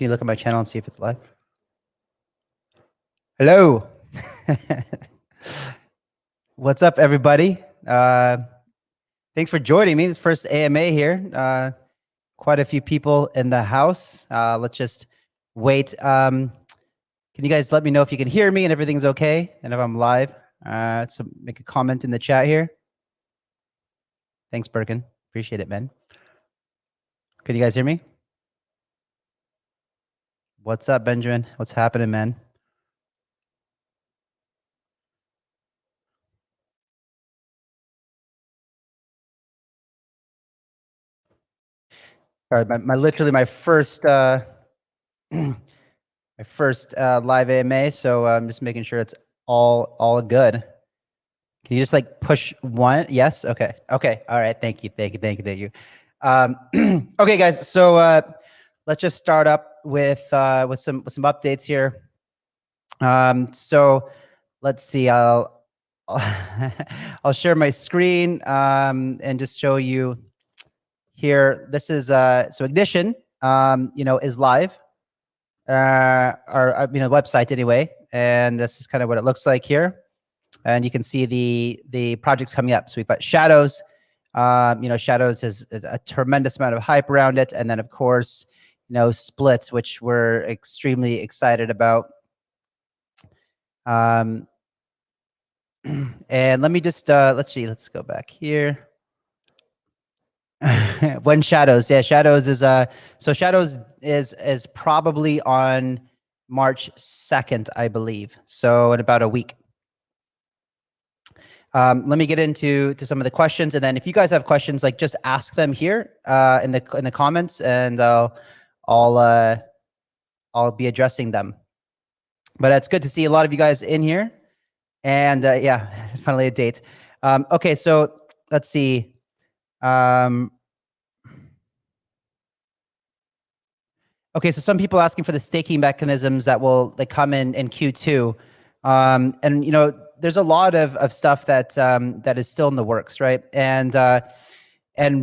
Can you look at my channel and see if it's live? Hello. What's up, everybody? Thanks for joining me. This first AMA here. Quite a few people in the house. Let's just wait. Can you guys let me know if you can hear me and everything's okay and if I'm live? So make a comment in the chat here. Thanks, Birkin. Appreciate it, man. Can you guys hear me? What's up, Benjamin? What's happening, man? All right, literally my first my first live AMA, so I'm just making sure it's all good. Can you just like push one? Yes. Okay. Okay. All right. Thank you. Okay, guys. So let's just start up with some updates here. So let's see. I'll I'll share my screen and just show you here. This is so Ignition is live, our website anyway, and this is kind of what it looks like here. And you can see the projects coming up. So we've got Shadows. Shadows has a tremendous amount of hype around it, and then of course, Splits, which we're extremely excited about. And let me just let's see. Let's go back here. When Shadows, yeah, Shadows is so Shadows is probably on March 2nd, I believe. So in about a week. Let me get into some of the questions, and then if you guys have questions, like just ask them here in the comments, and I'll be addressing them. But it's good to see a lot of you guys in here, and yeah, finally a date. Okay, so let's see. Okay, so some people asking for the staking mechanisms that will come in Q2, and there's a lot of stuff that that is still in the works, right? And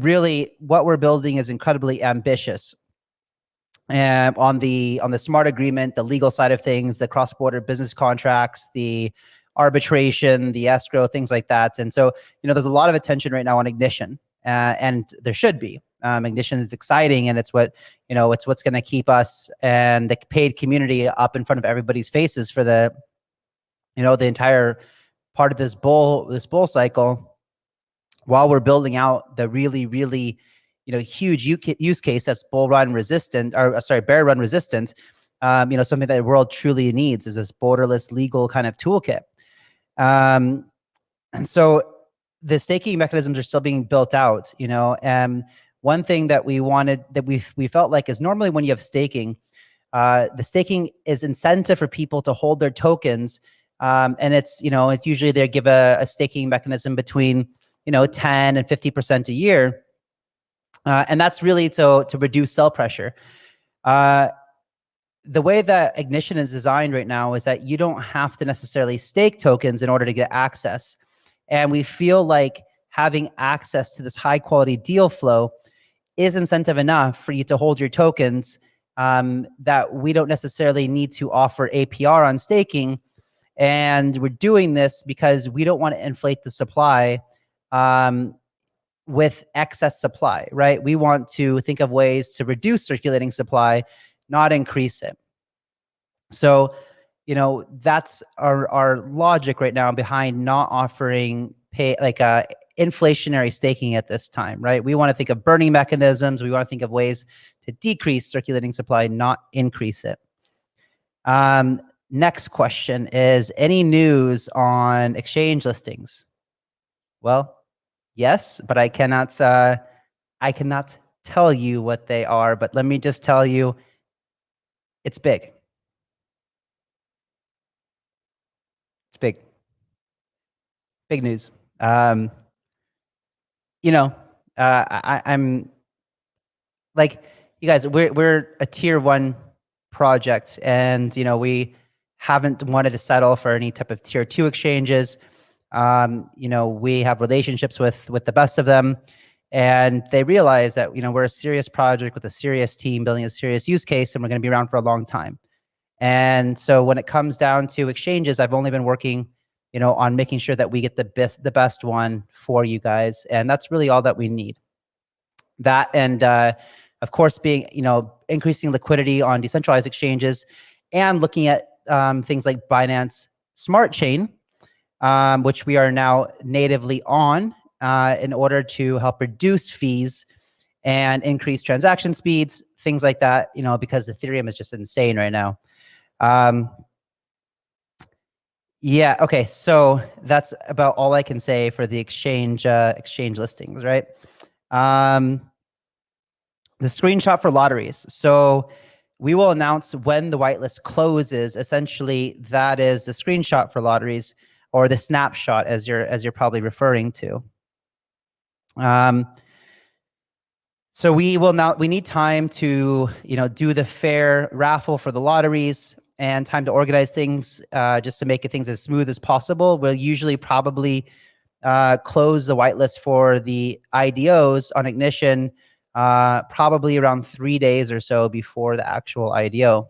really, what we're building is incredibly ambitious. And on the smart agreement, the legal side of things, the cross-border business contracts, the arbitration, the escrow, things like that. And so, there's a lot of attention right now on Ignition, and there should be. Ignition is exciting, and it's what it's what's going to keep us and the paid community up in front of everybody's faces for the the entire part of this bull cycle, while we're building out the really huge use case that's bear run resistant. Something that the world truly needs is this borderless legal kind of toolkit. And so the staking mechanisms are still being built out, and one thing that we felt like is normally when you have staking, the staking is incentive for people to hold their tokens. And it's usually they give a staking mechanism between 10 and 50% a year, and that's really to reduce sell pressure. The way that Ignition is designed right now is that you don't have to necessarily stake tokens in order to get access, and we feel like having access to this high quality deal flow is incentive enough for you to hold your tokens, that we don't necessarily need to offer APR on staking. And we're doing this because we don't want to inflate the supply with excess supply, right? We want to think of ways to reduce circulating supply, not increase it. So, that's our logic right now behind not offering inflationary staking at this time, right? We want to think of burning mechanisms. We want to think of ways to decrease circulating supply, not increase it. Next question is, any news on exchange listings? Well, yes, but I cannot tell you what they are, but let me just tell you, it's big. It's big. Big news. I'm like, you guys, we're a tier 1 project, and we haven't wanted to settle for any type of tier 2 exchanges. We have relationships with the best of them, And they realize that, we're a serious project with a serious team building a serious use case, and we're going to be around for a long time. And so when it comes down to exchanges, I've only been working, on making sure that we get the best one for you guys. And that's really all that we need. That, and of course, being, increasing liquidity on decentralized exchanges, and looking at things like Binance Smart Chain, which we are now natively on, in order to help reduce fees and increase transaction speeds, things like that, because Ethereum is just insane right now. Yeah, okay, so that's about all I can say for the exchange listings, right? The screenshot for lotteries. So we will announce when the whitelist closes. Essentially, that is the screenshot for lotteries, or the snapshot, as you're probably referring to. So we need time to, do the fair raffle for the lotteries, and time to organize things, just to make things as smooth as possible. We'll usually probably close the whitelist for the IDOs on Ignition probably around 3 days or so before the actual IDO.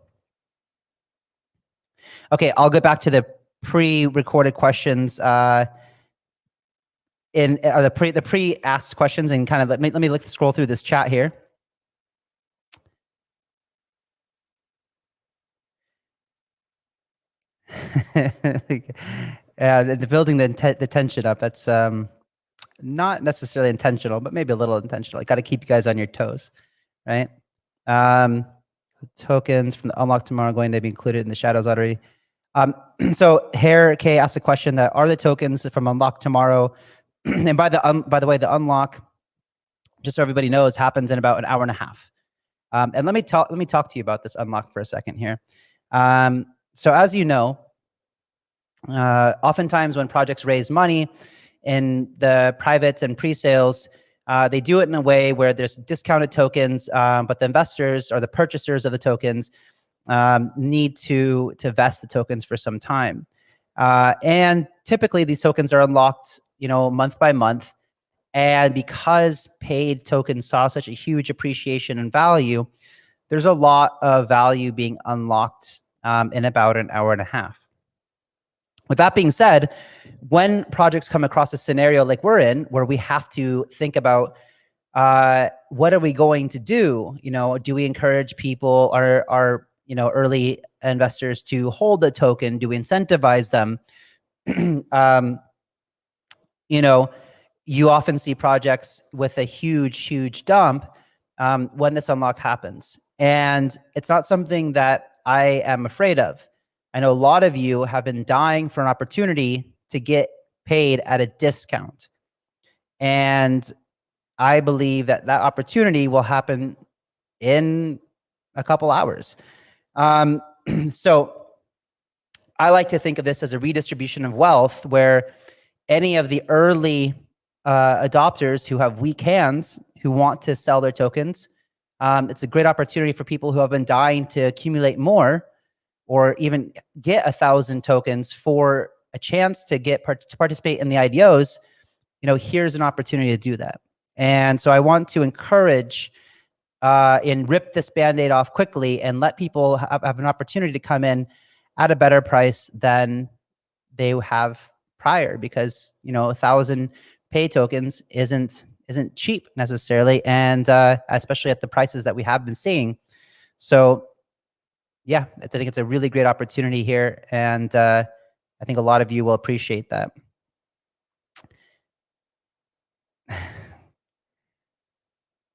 Okay, I'll get back to the pre-recorded questions, or the pre-asked questions, and kind of let me scroll through this chat here. The building the tension up. That's not necessarily intentional, but maybe a little intentional. Got to keep you guys on your toes, right? Tokens from the unlock tomorrow are going to be included in the shadows lottery. So Hair K asked a question that are the tokens from unlock tomorrow, and by the way, the unlock, just so everybody knows, happens in about an hour and a half. And let me talk to you about this unlock for a second here. So as you know, oftentimes when projects raise money in the privates and pre-sales, they do it in a way where there's discounted tokens, but the investors or the purchasers of the tokens need to vest the tokens for some time. And typically these tokens are unlocked, month by month. And because paid tokens saw such a huge appreciation in value, there's a lot of value being unlocked in about an hour and a half. With that being said, when projects come across a scenario like we're in, where we have to think about what are we going to do? Do we encourage people, our early investors, to hold the token? Do we incentivize them? You often see projects with a huge dump when this unlock happens, and it's not something that I am afraid of. I know a lot of you have been dying for an opportunity to get paid at a discount, and I believe that that opportunity will happen in a couple hours. So I like to think of this as a redistribution of wealth, where any of the early adopters who have weak hands, who want to sell their tokens, it's a great opportunity for people who have been dying to accumulate more, or even get 1,000 tokens for a chance to participate in the IDOs. Here's an opportunity to do that. And so I want to encourage and rip this Band-Aid off quickly, and let people have an opportunity to come in at a better price than they have prior, because 1,000 pay tokens isn't cheap necessarily, and especially at the prices that we have been seeing. So yeah, I think it's a really great opportunity here, and I think a lot of you will appreciate that.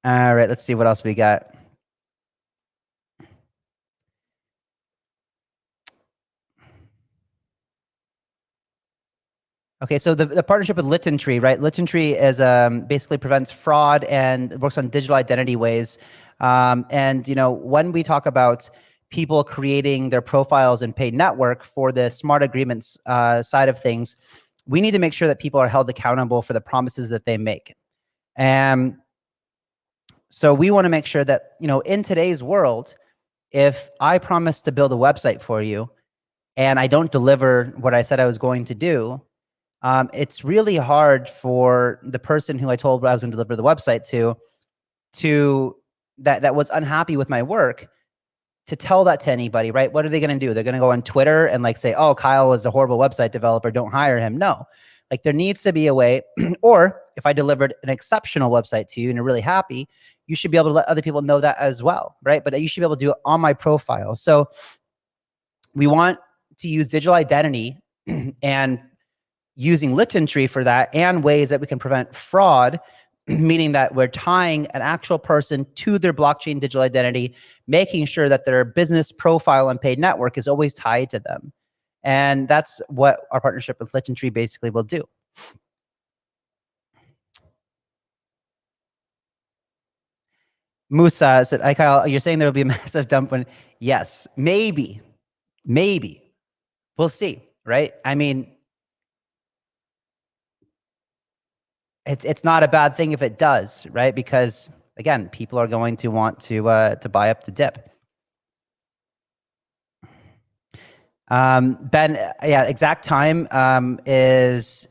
All right, let's see what else we got. Okay, so the partnership with ListenTree, right? ListenTree is basically prevents fraud and works on digital identity ways. And when we talk about people creating their profiles in paid network for the smart agreements side of things, we need to make sure that people are held accountable for the promises that they make. And so we want to make sure that, in today's world, if I promise to build a website for you and I don't deliver what I said I was going to do, it's really hard for the person who I told I was going to deliver the website to that was unhappy with my work to tell that to anybody, right? What are they going to do? They're going to go on Twitter and like say, oh, Kyle is a horrible website developer, don't hire him. No, like there needs to be a way, or if I delivered an exceptional website to you and you're really happy, you should be able to let other people know that as well, right? But you should be able to do it on my profile. So we want to use digital identity and using LittenTree for that, and ways that we can prevent fraud, meaning that we're tying an actual person to their blockchain digital identity, making sure that their business profile and paid network is always tied to them. And that's what our partnership with LittenTree basically will do. Musa said, "Hi Kyle, you're saying there will be a massive dump when?" Yes, maybe. We'll see, right? I mean, it's not a bad thing if it does, right? Because again, people are going to want to buy up the dip. Ben, yeah, exact time is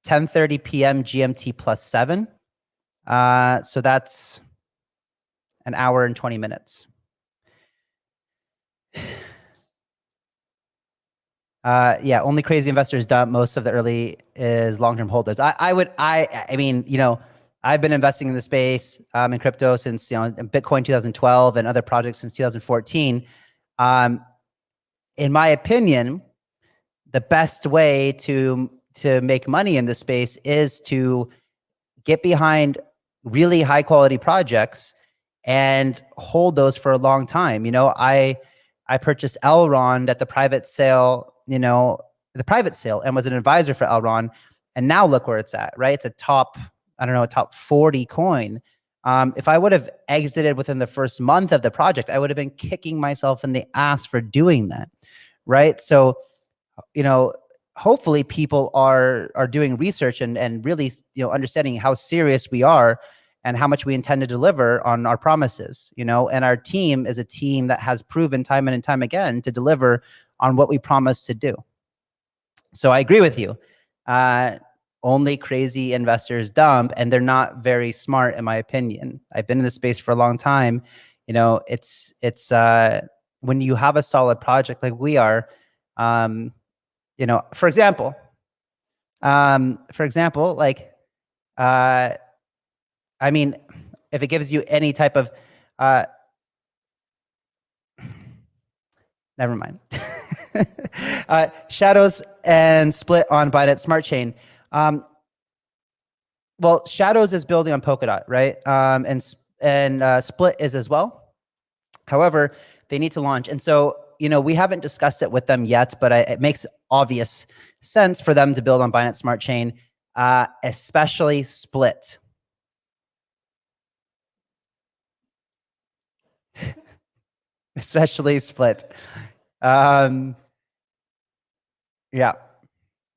10:30 p.m. GMT +7. So that's an hour and 20 minutes. Yeah, only crazy investors dump. Most of the early is long-term holders. I mean, you know, I've been investing in the space in crypto since, you know, Bitcoin 2012 and other projects since 2014. In my opinion, the best way to make money in this space is to get behind really high quality projects and hold those for a long time. You know, I purchased Elrond at the private sale, you know, and was an advisor for Elrond. And now look where it's at, right? It's a top, I don't know, a top 40 coin. If I would have exited within the first month of the project, I would have been kicking myself in the ass for doing that, right? So, you know, hopefully people are doing research and really, you know, understanding how serious we are and how much we intend to deliver on our promises, you know, and our team is a team that has proven time and time again to deliver on what we promise to do. So I agree with you. Only crazy investors dump, and they're not very smart, in my opinion. I've been in this space for a long time. You know, it's when you have a solid project like we are, you know, for example, like, I mean, if it gives you any type of, never mind. Shadows and Split on Binance Smart Chain. Well, Shadows is building on Polkadot, right? And Split is as well. However, they need to launch. And so, you know, we haven't discussed it with them yet, but it makes obvious sense for them to build on Binance Smart Chain, especially Split. Especially Split. Yeah,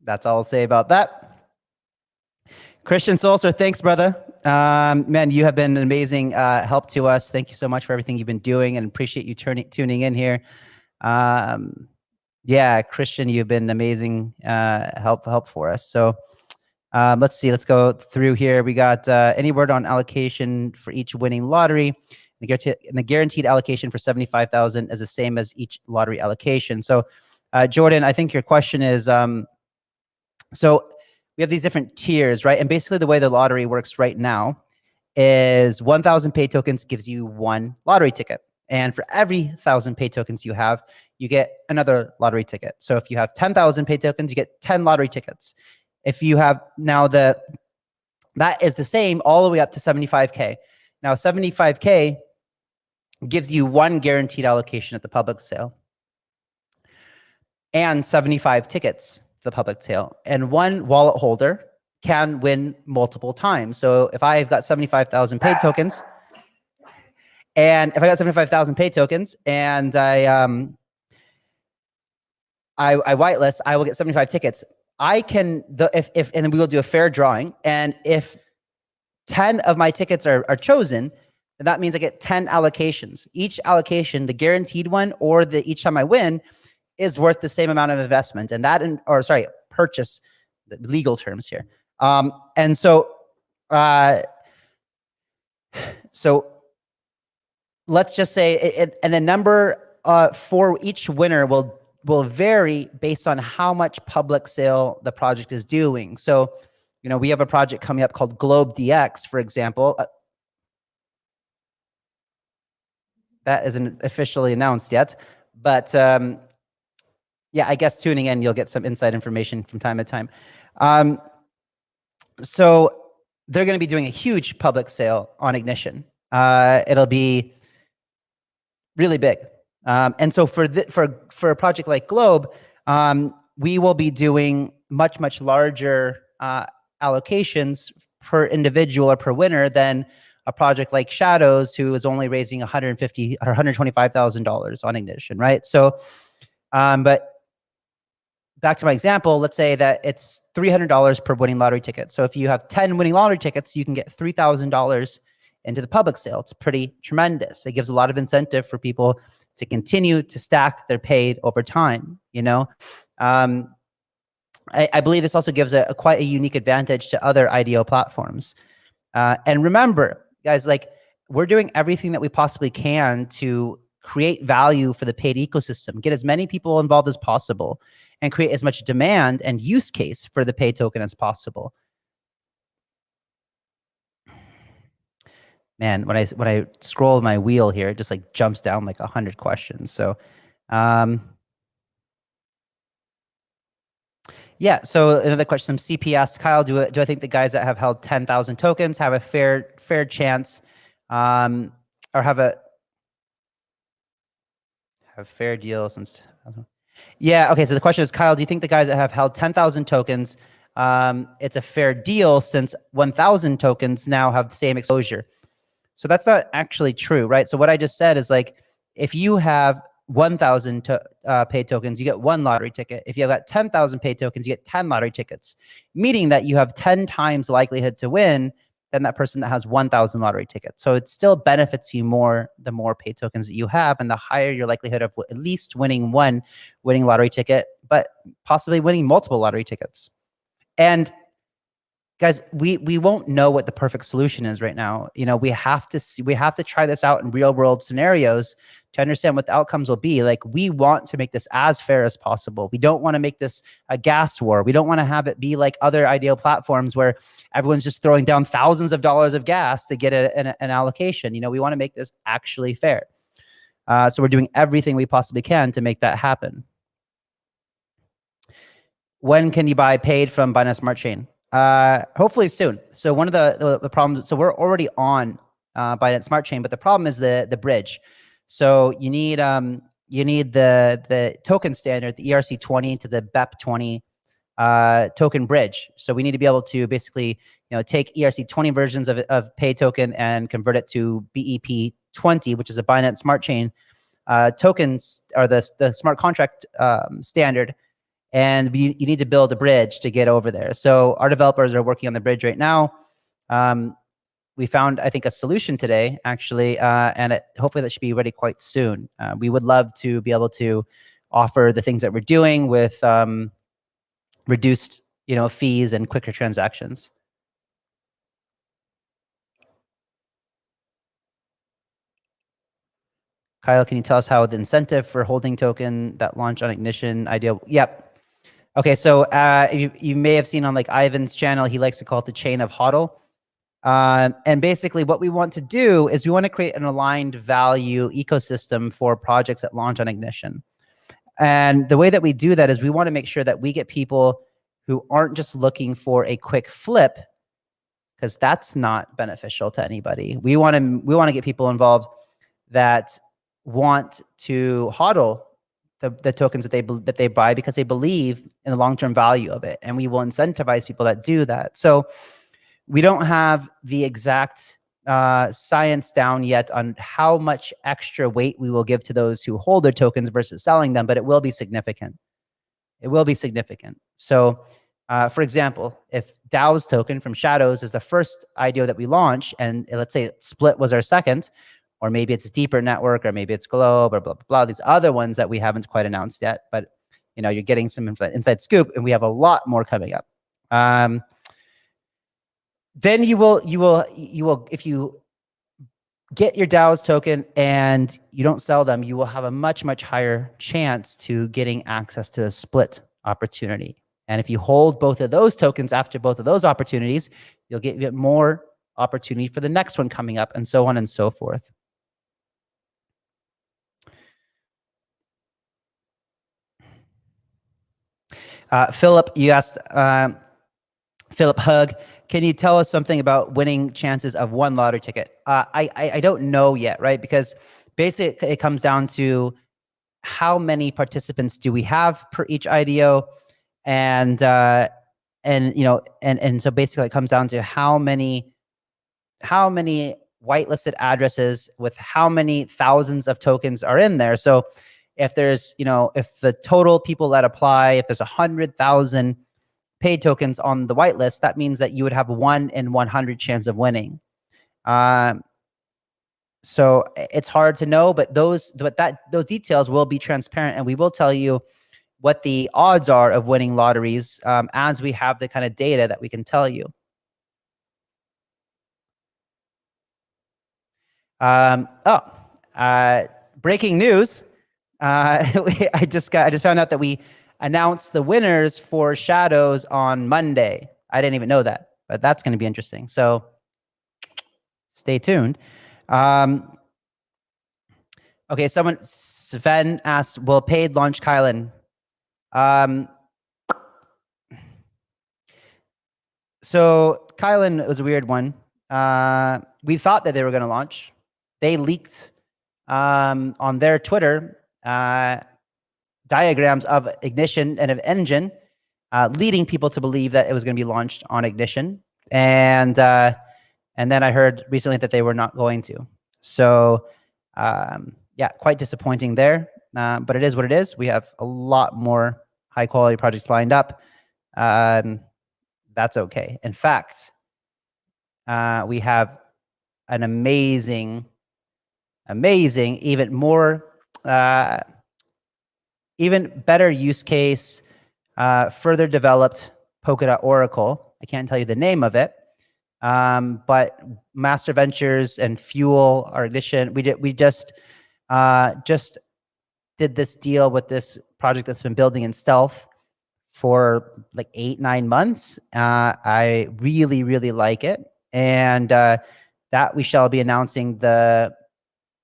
that's all I'll say about that. Christian Solser, thanks, brother. Man, you have been an amazing help to us. Thank you so much for everything you've been doing, and appreciate you tuning in here. Yeah, Christian, you've been amazing help for us. So let's see. Let's go through here. We got any word on allocation for each winning lottery? The guaranteed allocation for 75,000 is the same as each lottery allocation. So, Jordan, I think your question is, so we have these different tiers, right? And basically the way the lottery works right now is 1,000 paid tokens gives you one lottery ticket. And for every 1,000 paid tokens you have, you get another lottery ticket. So if you have 10,000 paid tokens, you get 10 lottery tickets. If you have now that is the same all the way up to 75K. Now 75K gives you one guaranteed allocation at the public sale and 75 tickets to the public sale. And one wallet holder can win multiple times. So if I've got 75,000 paid tokens, and if I got 75,000 paid tokens and I whitelist, I will get 75 tickets. I can, and then we will do a fair drawing. And if 10 of my tickets are chosen, then that means I get 10 allocations. Each allocation, the guaranteed one or each time I win, is worth the same amount of investment. And purchase. the legal terms here. And so let's just say, and the number for each winner will vary based on how much public sale the project is doing. So, you know, we have a project coming up called Globe DX, for example. That isn't officially announced yet, but yeah, I guess tuning in, you'll get some inside information from time to time. So they're going to be doing a huge public sale on Ignition. It'll be really big. And so for a project like Globe, we will be doing much larger allocations per individual or per winner than a project like Shadows, who is only raising $150,000 or $125,000 on Ignition, right? So, but back to my example, let's say that it's $300 per winning lottery ticket. So if you have 10 winning lottery tickets, you can get $3,000 into the public sale. It's pretty tremendous. It gives a lot of incentive for people to continue to stack their paid over time, you know? I believe this also gives quite a unique advantage to other IDO platforms. And remember, guys, like, we're doing everything that we possibly can to create value for the paid ecosystem, get as many people involved as possible, and create as much demand and use case for the paid token as possible. Man, when I scroll my wheel here, it just like jumps down like 100 questions. So, yeah. So another question, some CP asked, Kyle, do I think the guys that have held 10,000 tokens have a fair chance, or have fair deal since? Yeah. Okay. So the question is, Kyle, do you think the guys that have held 10,000 tokens, it's a fair deal since 1,000 tokens now have the same exposure? So that's not actually true, right? So what I just said is, like, if you have 1,000 paid tokens, you get 1 lottery ticket. If you have got 10,000 paid tokens, you get 10 lottery tickets, meaning that you have 10 times the likelihood to win than that person that has 1,000 lottery tickets. So it still benefits you more the more paid tokens that you have, and the higher your likelihood of at least winning 1 winning lottery ticket, but possibly winning multiple lottery tickets. And guys, we won't know what the perfect solution is right now. You know, we have to try this out in real world scenarios to understand what the outcomes will be. Like, we want to make this as fair as possible. We don't want to make this a gas war. We don't want to have it be like other IDO platforms where everyone's just throwing down thousands of dollars of gas to get an allocation. You know, we want to make this actually fair. So we're doing everything we possibly can to make that happen. When can you buy paid from Binance Smart Chain? Hopefully soon. So one of the problems, so we're already on Binance Smart Chain, but the problem is the bridge. So you need the token standard, the ERC20 to the BEP20 token bridge. So we need to be able to basically, you know, take ERC20 versions of pay token and convert it to BEP20, which is a Binance Smart Chain tokens, or the smart contract standard. And you need to build a bridge to get over there. So our developers are working on the bridge right now. We found, I think, a solution today, actually, and hopefully that should be ready quite soon. We would love to be able to offer the things that we're doing with reduced, you know, fees and quicker transactions. Kyle, can you tell us how the incentive for holding token that launched on Ignition ideal? Yep. Okay, so you may have seen on like Ivan's channel, he likes to call it the chain of HODL. And basically what we want to do is we want to create an aligned value ecosystem for projects that launch on Ignition. And the way that we do that is we want to make sure that we get people who aren't just looking for a quick flip, because that's not beneficial to anybody. We want to get people involved that want to HODL the tokens that they buy because they believe in the long-term value of it. And we will incentivize people that do that. So we don't have the exact science down yet on how much extra weight we will give to those who hold their tokens versus selling them, but it will be significant. It will be significant. So for example, if DAO's token from Shadows is the first IDO that we launch, and let's say Split was our second, or maybe it's Deeper Network, or maybe it's Globe, or blah, blah, blah, these other ones that we haven't quite announced yet, but you know, you're getting some inside scoop, and we have a lot more coming up. Um, then you will, if you get your DAO's token and you don't sell them, you will have a much, much higher chance to getting access to the split opportunity. And if you hold both of those tokens after both of those opportunities, you'll get more opportunity for the next one coming up, and so on and so forth. Philip, you asked, Philip Hug, can you tell us something about winning chances of one lottery ticket? I don't know yet, right? Because basically it comes down to how many participants do we have per each IDO, and you know, and so basically it comes down to how many whitelisted addresses with how many thousands of tokens are in there. So if there's, you know, if the total people that apply, if there's 100,000 paid tokens on the whitelist, that means that you would have 1 in 100 chance of winning. So it's hard to know, but those details will be transparent, and we will tell you what the odds are of winning lotteries as we have the kind of data that we can tell you. Breaking news. I just found out that we announced the winners for Shadows on Monday. I didn't even know that, but that's going to be interesting. So stay tuned. Okay, Sven asked, will paid launch Kylan? So Kylan was a weird one. We thought that they were going to launch. They leaked on their Twitter diagrams of Ignition and of Engine, leading people to believe that it was going to be launched on Ignition. And then I heard recently that they were not going to. So yeah, quite disappointing there. But it is what it is. We have a lot more high quality projects lined up. That's okay. In fact, we have an amazing, even more, even better use case, further developed Polkadot Oracle. I can't tell you the name of it, but Master Ventures and Fuel, our Ignition, we just did this deal with this project that's been building in stealth for like 8-9 months. I really, really like it. And that we shall be announcing the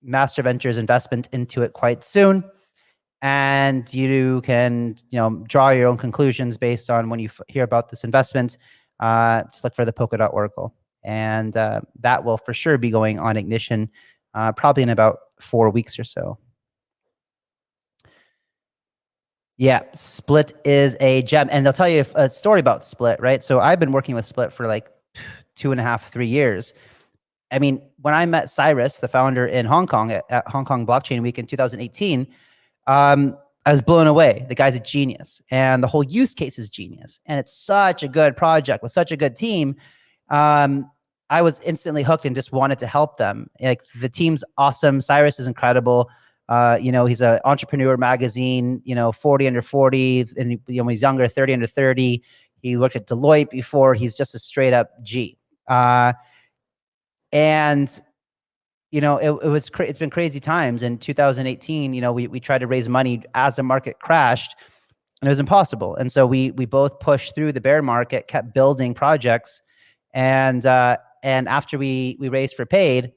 Master Ventures investment into it quite soon. And you can, you know, draw your own conclusions based on when you hear about this investment. Just look for the Polkadot Oracle. And that will for sure be going on Ignition probably in about 4 weeks or so. Yeah, Split is a gem. And they'll tell you a story about Split, right? So I've been working with Split for like 2.5, 3 years. I mean, when I met Cyrus, the founder in Hong Kong at Hong Kong Blockchain Week in 2018, I was blown away. The guy's a genius, and the whole use case is genius. And it's such a good project with such a good team. I was instantly hooked and just wanted to help them. Like, the team's awesome. Cyrus is incredible. You know, he's an Entrepreneur Magazine, you know, 40 under 40, and you know, when he's younger, 30 under 30. He worked at Deloitte before. He's just a straight up G. And you know, it's been crazy times. In 2018, you know, we tried to raise money as the market crashed, and it was impossible. And so we both pushed through the bear market, kept building projects, and after we raised for paid,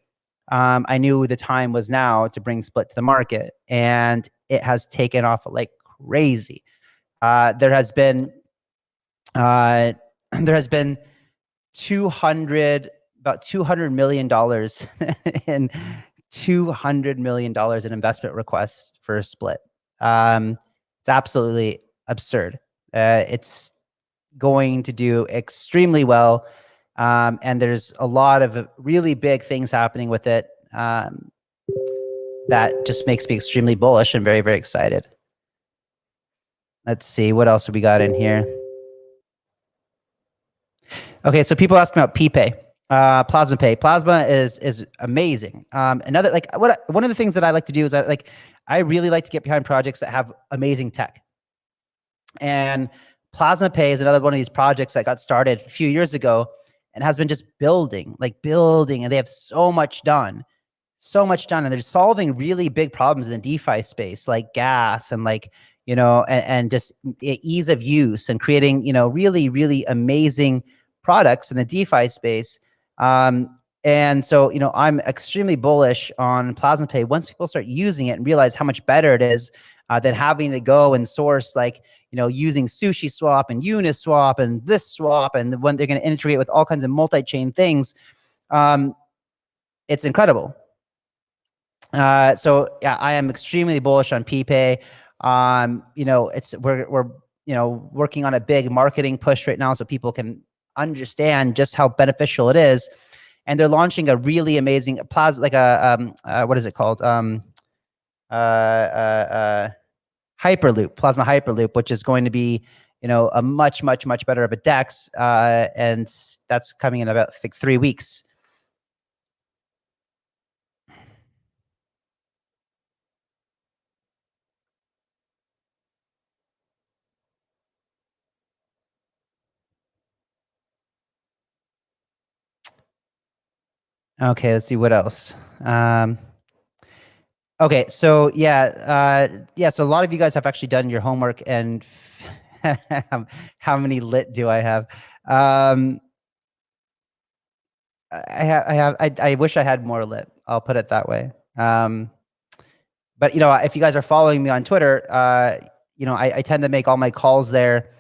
I knew the time was now to bring Split to the market, and it has taken off like crazy. There has been about $200 million in $200 million in investment requests for a Split. It's absolutely absurd. It's going to do extremely well. And there's a lot of really big things happening with it that just makes me extremely bullish and very, very excited. Let's see, what else have we got in here? Okay, so people asking about PPay. Plasma Pay. Plasma is amazing. Another, like, one of the things that I like to do is I really like to get behind projects that have amazing tech. And Plasma Pay is another one of these projects that got started a few years ago and has been just building, and they have so much done, and they're solving really big problems in the DeFi space, like gas and and just ease of use, and creating, really, really amazing products in the DeFi space. And so, I'm extremely bullish on Plasma Pay once people start using it and realize how much better it is than having to go and source, using Sushi Swap and Uniswap and this swap, and when they're going to integrate with all kinds of multi-chain things. It's incredible. So yeah, I am extremely bullish on PPay. We're working on a big marketing push right now so people can understand just how beneficial it is. And they're launching a really amazing plasma, like what is it called? Hyperloop, Plasma Hyperloop, which is going to be, a much, much, much better of a DEX. And that's coming in about, I think, 3 weeks. Okay, let's see what else. Okay, so so a lot of you guys have actually done your homework, and how many lit do I have? I wish I had more lit. I'll put it that way. But if you guys are following me on Twitter, I tend to make all my calls there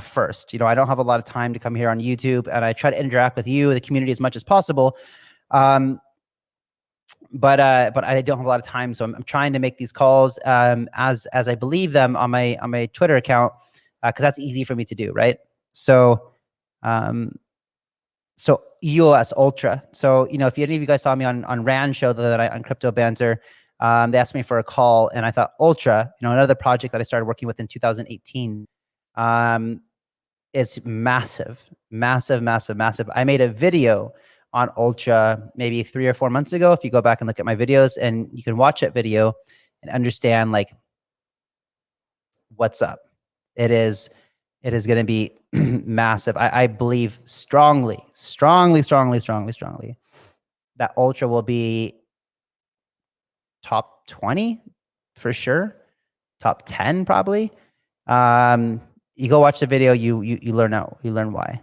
first. I don't have a lot of time to come here on YouTube, and I try to interact with you, the community, as much as possible. But I don't have a lot of time, so I'm trying to make these calls as I believe them on my Twitter account, because that's easy for me to do, right? So EOS Ultra. So if any of you guys saw me on Rand show the other night on Crypto Banter, they asked me for a call, and I thought Ultra, another project that I started working with in 2018, is massive, massive, massive, massive. I made a video on Ultra maybe 3 or 4 months ago. If you go back and look at my videos, and you can watch that video and understand what's up. It is going to be massive. I believe strongly that Ultra will be top 20 for sure, top 10 probably. You go watch the video, you learn why.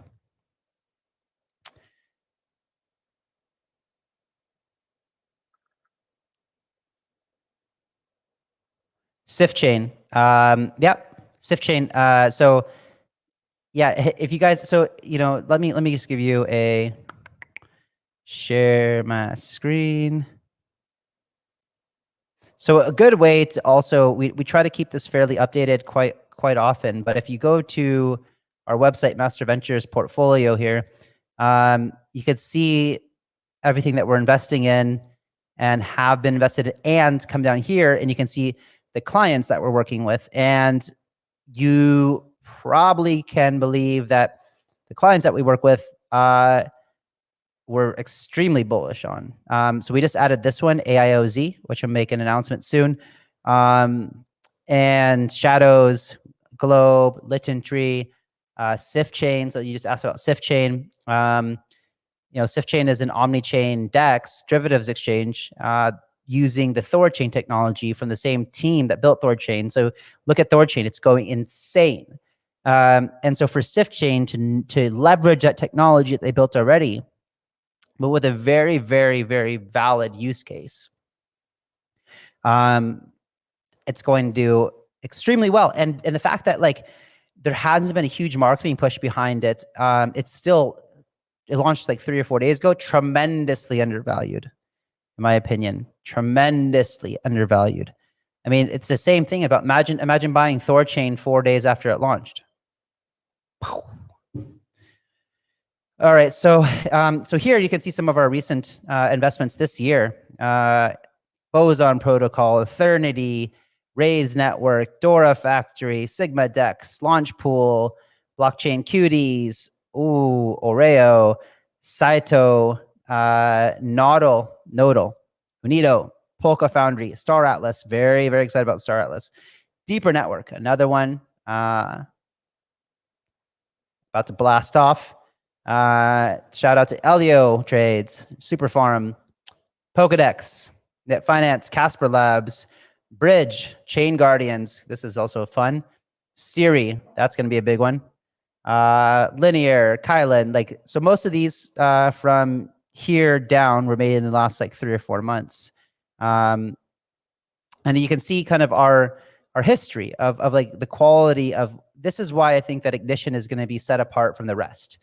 Sif chain. Sif chain. So yeah, if you guys, let me just give you a share my screen. So a good way to also, we try to keep this fairly updated quite often, but if you go to our website, Master Ventures portfolio here, you could see everything that we're investing in and have been invested in, and come down here and you can see the clients that we're working with. And you probably can believe that the clients that we work with, we're extremely bullish on. So we just added this one, AIOZ, which I'm making an announcement soon. And Shadows, Globe, Litten Tree, Sif Chain. So you just asked about Sif Chain. Sif Chain is an omni-chain DEX derivatives exchange using the Thorchain technology from the same team that built Thorchain. So look at Thorchain; it's going insane. And so for Sif Chain to leverage that technology that they built already, but with a very, very, very valid use case, it's going to do extremely well. And the fact that there hasn't been a huge marketing push behind it, it launched 3 or 4 days ago, tremendously undervalued, in my opinion, tremendously undervalued. I mean, it's the same thing about imagine buying Thorchain 4 days after it launched. All right, so here you can see some of our recent investments this year: Boson Protocol, Eternity, Raise Network, Dora Factory, Sigma Dex, Launchpool, Blockchain Cuties, Oreo, Saito, Nodal, Unido, Polka Foundry, Star Atlas. Very, very excited about Star Atlas. Deeper Network, another one. about to blast off. Shout out to Elio Trades, Super Farm, Pokedex, Net Finance, Casper Labs, Bridge, Chain Guardians. This is also fun. Siri, that's going to be a big one. Linear, Kylan, like, so most of these from here down were made in the last like 3 or 4 months. And you can see kind of our history of like the quality of, this is why I think that Ignition is going to be set apart from the rest.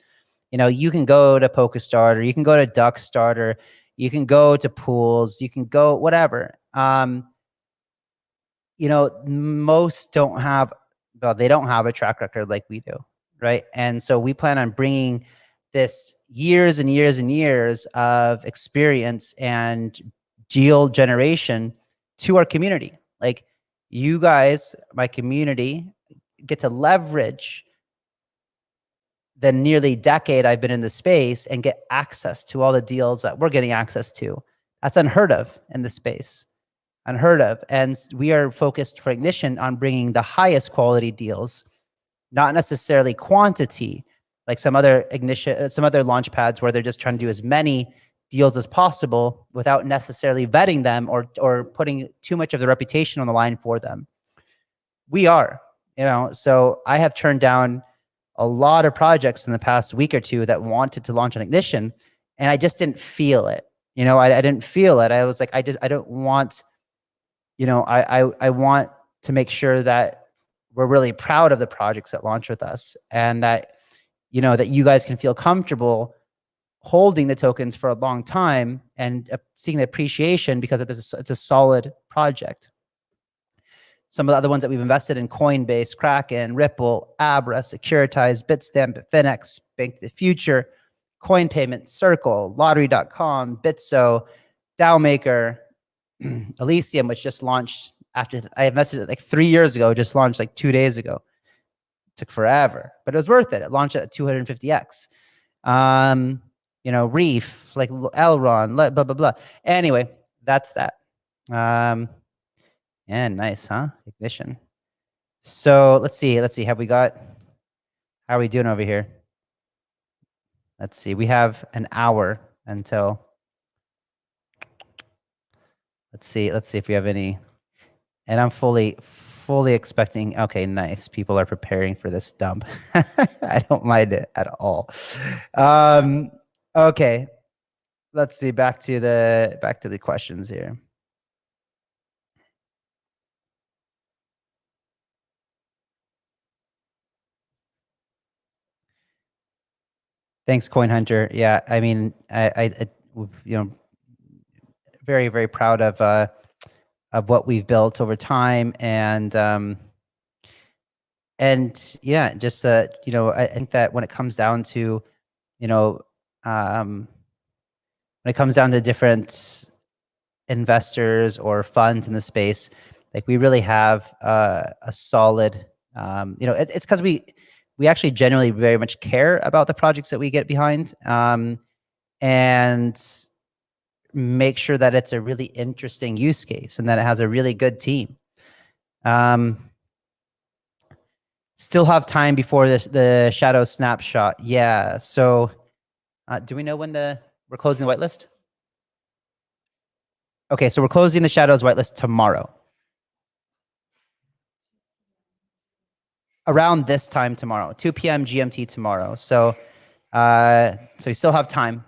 You know, you can go to PokeStarter, you can go to DuckStarter, you can go to pools, you can go whatever. You know, most don't have, well, they don't have a track record like we do, right? And so we plan on bringing this years and years and years of experience and deal generation to our community. Like, you guys, my community, get to leverage the nearly decade I've been in the space and get access to all the deals that we're getting access to. That's unheard of in the space. Unheard of. And we are focused for Ignition on bringing the highest quality deals, not necessarily quantity, like some other launch pads where they're just trying to do as many deals as possible without necessarily vetting them or putting too much of the reputation on the line for them. We are, you know, so I have turned down a lot of projects in the past week or two that wanted to launch an Ignition, and I just didn't feel it. You know, I didn't feel it. I was like, I don't want, you know, I want to make sure that we're really proud of the projects that launch with us, and that, you know, that you guys can feel comfortable holding the tokens for a long time and seeing the appreciation because it's a solid project. Some of the other ones that we've invested in: Coinbase, Kraken, Ripple, Abra, Securitize, Bitstamp, Bitfinex, Bank of the Future, Coin Payment, Circle, Lottery.com, Bitso, DAOmaker, Elysium, which just launched after I invested it like 3 years ago, just launched like 2 days ago. It took forever, but it was worth it. It launched at 250x. You know, Reef, like Elron, blah, blah, blah. Anyway, that's that. Yeah, nice, huh? Ignition. So let's see. Have we got, how are we doing over here? Let's see. We have an hour until, let's see if we have any. And I'm fully expecting, okay, nice. People are preparing for this dump. I don't mind it at all. Okay. Let's see, back to the questions here. Thanks, Coin Hunter. Yeah, I mean, I you know, very, very proud of what we've built over time, and yeah, just you know, I think that when it comes down to, you know, when it comes down to different investors or funds in the space, like, we really have a solid, you know, it's because we actually genuinely very much care about the projects that we get behind, and make sure that it's a really interesting use case and that it has a really good team. Still have time before the shadow snapshot. Yeah. So do we know when we're closing the whitelist? Okay, so we're closing the shadows whitelist tomorrow. Around this time tomorrow, 2 p.m. GMT tomorrow. So so you still have time.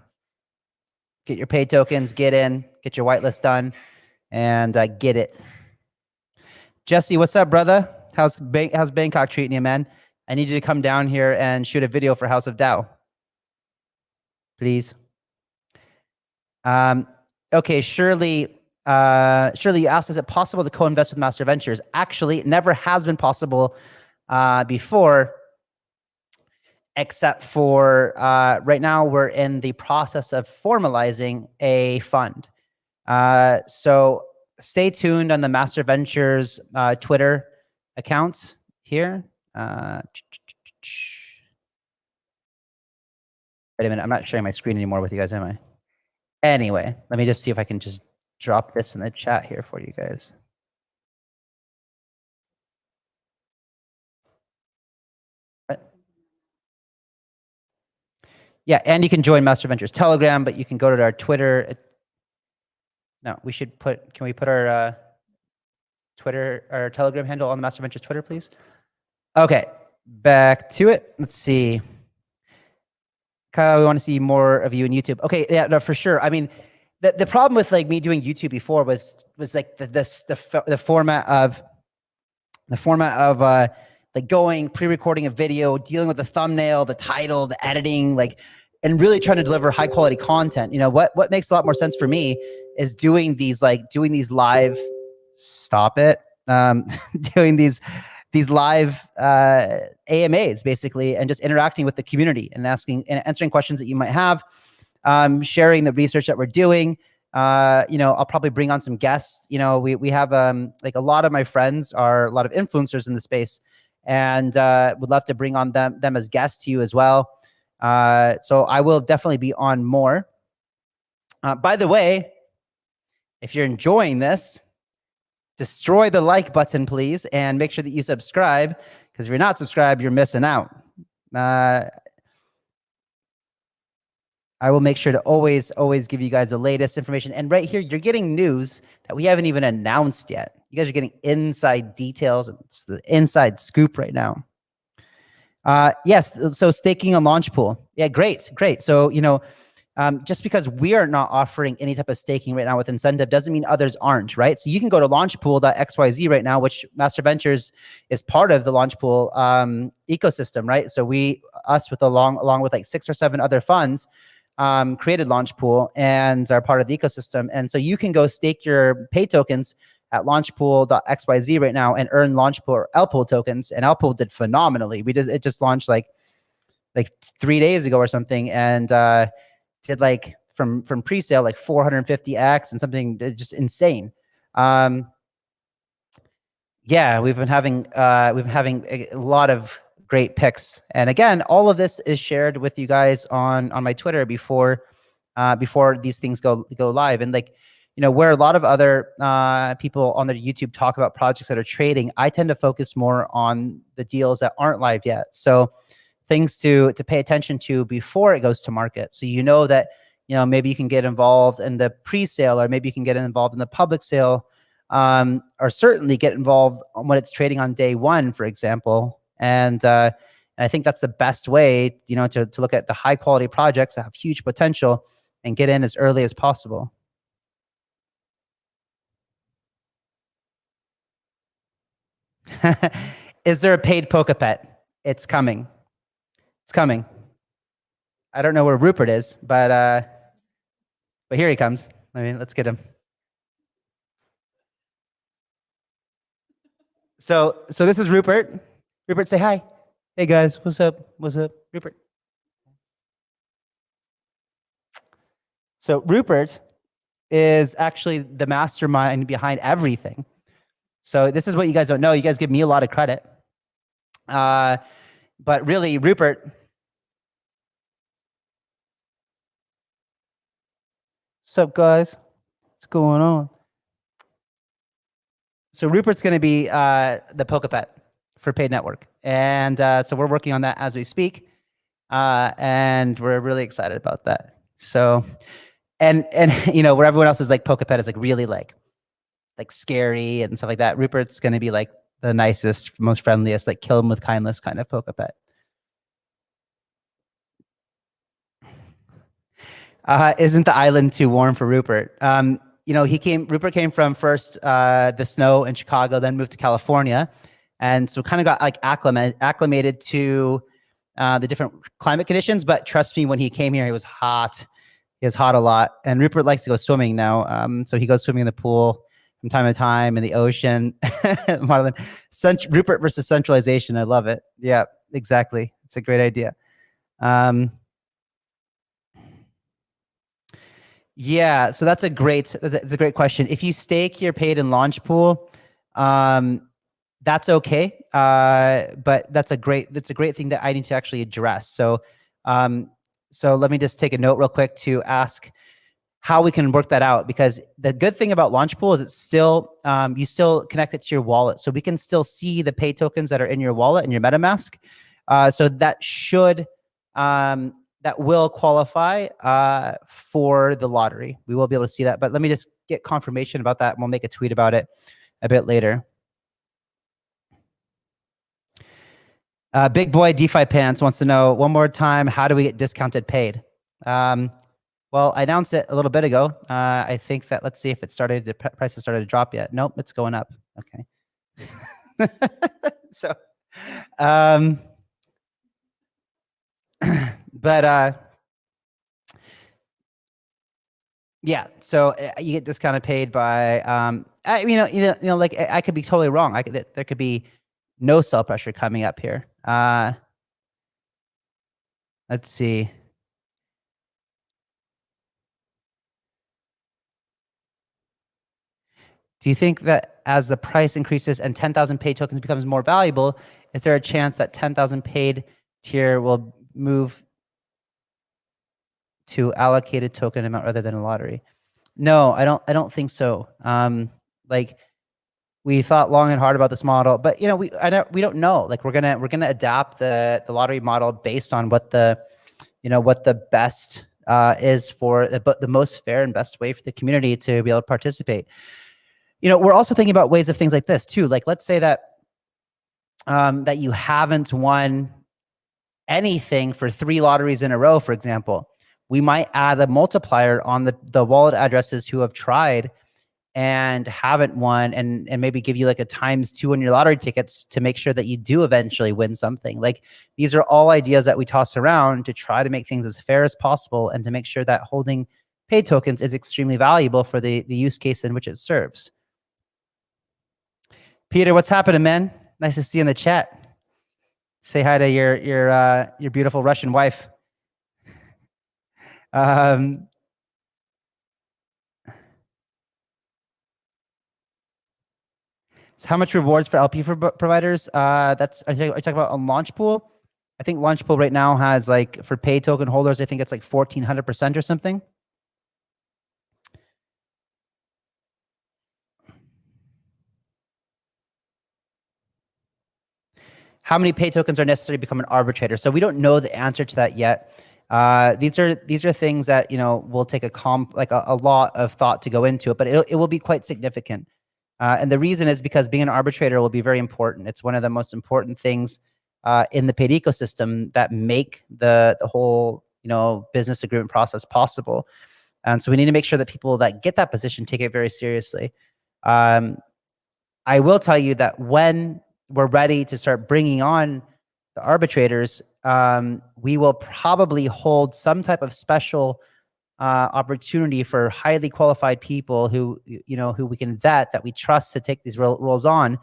Get your paid tokens, get in, get your whitelist done, and get it. Jesse, what's up, brother? How's Bangkok treating you, man? I need you to come down here and shoot a video for House of DAO, please. Okay, Shirley, you asked, is it possible to co-invest with Master Ventures? Actually, it never has been possible before, except for right now we're in the process of formalizing a fund. So stay tuned on the Master Ventures Twitter accounts here. Wait a minute, I'm not sharing my screen anymore with you guys, am I? Anyway, let me just see if I can just drop this in the chat here for you guys. Yeah, and you can join Master Ventures Telegram, but you can go to our Twitter. No, we should put, can we put our Twitter, our Telegram handle on the Master Ventures Twitter, please? Okay, back to it. Let's see. Kyle, we want to see more of you in YouTube. Okay, yeah, no, for sure. I mean, the problem with like me doing YouTube before was like the format of like going pre-recording a video, dealing with the thumbnail, the title, the editing, like, and really trying to deliver high quality content. You know, what makes a lot more sense for me is doing these live, stop it, doing these live AMAs basically, and just interacting with the community and asking and answering questions that you might have, sharing the research that we're doing. You know, I'll probably bring on some guests. You know, we have like a lot of my friends are a lot of influencers in the space, and would love to bring on them as guests to you as well. So I will definitely be on more. By the way, if you're enjoying this, destroy the like button, please, and make sure that you subscribe, because if you're not subscribed, you're missing out. I will make sure to always give you guys the latest information. And right here, you're getting news that we haven't even announced yet. You guys are getting inside details. It's the inside scoop right now. Yes, so staking on Launchpool. Yeah, great. So, you know, just because we are not offering any type of staking right now with incentive doesn't mean others aren't, right? So you can go to launchpool.xyz right now, which Master Ventures is part of the Launchpool ecosystem, right? So us with along with like 6 or 7 other funds, created Launchpool and are part of the ecosystem. And so you can go stake your pay tokens at launchpool.xyz right now and earn Launchpool or LPool tokens. And LPool did phenomenally. It just launched like 3 days ago or something, and did like from pre-sale like 450x and something just insane. Yeah, we've been having a lot of great picks, and again, all of this is shared with you guys on my Twitter before these things go live. And like, you know, where a lot of other people on their YouTube talk about projects that are trading, I tend to focus more on the deals that aren't live yet. So things to pay attention to before it goes to market. So you know that, you know, maybe you can get involved in the pre-sale, or maybe you can get involved in the public sale, or certainly get involved when it's trading on day one, for example. And I think that's the best way, you know, to look at the high quality projects that have huge potential and get in as early as possible. Is there a paid Polkabet? It's coming. It's coming. I don't know where Rupert is, but here he comes. I mean, let's get him. So this is Rupert. Rupert, say hi. Hey guys, what's up? What's up, Rupert? So Rupert is actually the mastermind behind everything. So this is what you guys don't know. You guys give me a lot of credit. But really, Rupert. What's up, guys? What's going on? So Rupert's going to be the Polkabet for paid network. And so we're working on that as we speak. And we're really excited about that. So, and you know, where everyone else is like Polkabet is like really like scary and stuff like that, Rupert's going to be like the nicest, most friendliest, like kill him with kindness kind of Polkabet. Isn't the island too warm for Rupert? You know, Rupert came from first the snow in Chicago, then moved to California. And so kind of got like acclimated to the different climate conditions. But trust me, when he came here, he was hot. He was hot a lot. And Rupert likes to go swimming now. So he goes swimming in the pool from time to time, in the ocean. Rupert versus centralization. I love it. Yeah, exactly. It's a great idea. Yeah, so that's a great question. If you stake your paid in Launchpool, that's okay. But that's a great thing that I need to actually address. So so let me just take a note real quick to ask how we can work that out, because the good thing about Launchpool is it's still you still connect it to your wallet, so we can still see the pay tokens that are in your wallet and your MetaMask. So that should that will qualify for the lottery. We will be able to see that, but let me just get confirmation about that, and we'll make a tweet about it a bit later. Big Boy DeFi Pants wants to know one more time, how do we get discounted paid? Well, I announced it a little bit ago. I think that, let's see if it started, the prices started to drop yet. Nope, it's going up. Okay. So, but yeah, so you get discounted paid by, like I could be totally wrong. There could be no sell pressure coming up here. Let's see. Do you think that as the price increases and 10,000 paid tokens becomes more valuable, is there a chance that 10,000 paid tier will move to allocated token amount rather than a lottery? No, I don't think so. Like, we thought long and hard about this model, but we don't know. Like, we're gonna adapt the lottery model based on what the what the best is for the most fair and best way for the community to be able to participate. We're also thinking about ways of things like this too. Like, let's say that that you haven't won anything for 3 lotteries in a row, for example. We might add a multiplier on the wallet addresses who have tried and haven't won, and maybe give you like a ×2 on your lottery tickets to make sure that you do eventually win something. Like, these are all ideas that we toss around to try to make things as fair as possible and to make sure that holding paid tokens is extremely valuable for the use case in which it serves. Peter, what's happening, man? Nice to see you in the chat. Say hi to your beautiful Russian wife. So how much rewards for LP providers? Are you talking about on Launchpool? I think Launchpool right now has, like, for paid token holders, I think it's like 1,400% or something. How many paid tokens are necessary to become an arbitrator? So we don't know the answer to that yet. These are things that will take a lot of thought to go into it, but it will be quite significant. And the reason is because being an arbitrator will be very important. It's one of the most important things in the paid ecosystem that make the whole business agreement process possible. And so we need to make sure that people that get that position take it very seriously. I will tell you that when we're ready to start bringing on the arbitrators, we will probably hold some type of special opportunity for highly qualified people who we can vet, that we trust to take these roles on,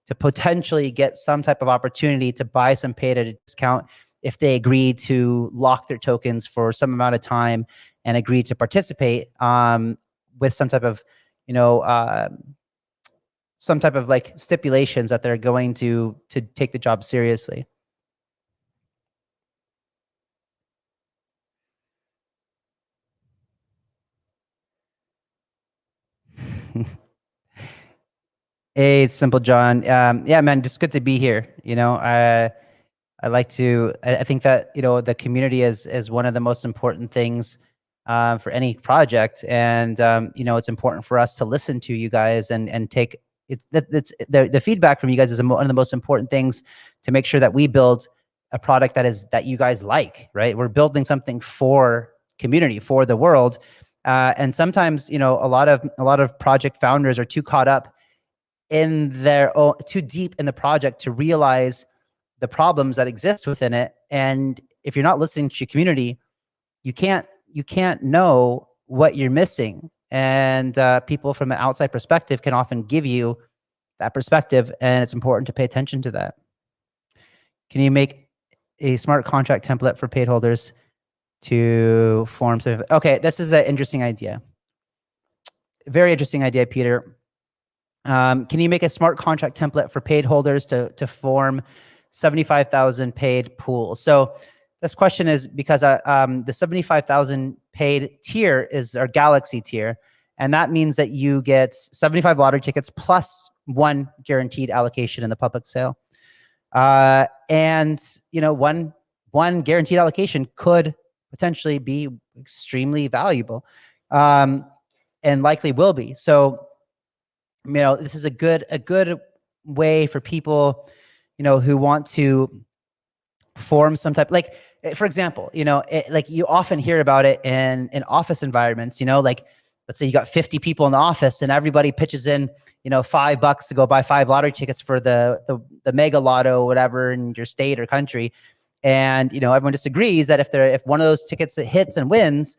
to potentially get some type of opportunity to buy some paid at a discount if they agree to lock their tokens for some amount of time and agree to participate with some type of like stipulations that they're going to take the job seriously. Hey, it's Simple John. Yeah, man, just good to be here. I like to. I think that the community is one of the most important things for any project, and it's important for us to listen to you guys and take it. That's the feedback from you guys is one of the most important things to make sure that we build a product that you guys like. Right? We're building something for community, for the world, and sometimes a lot of project founders are too caught up in too deep in the project to realize the problems that exist within it. And if you're not listening to your community, you can't know what you're missing. And people from an outside perspective can often give you that perspective, and it's important to pay attention to that. Can you make a smart contract template for paid holders to form? Okay, this is an interesting idea. Very interesting idea, Peter. Can you make a smart contract template for paid holders to form 75,000 paid pools? So this question is because the 75,000 paid tier is our Galaxy tier, and that means that you get 75 lottery tickets plus 1 guaranteed allocation in the public sale. And one guaranteed allocation could potentially be extremely valuable, and likely will be. So, this is a good way for people, who want to form some type, like, for example, like you often hear about it in office environments, like, let's say you got 50 people in the office and everybody pitches in, $5 to go buy 5 lottery tickets for the mega lotto, whatever, in your state or country. And, everyone just agrees that if one of those tickets hits and wins,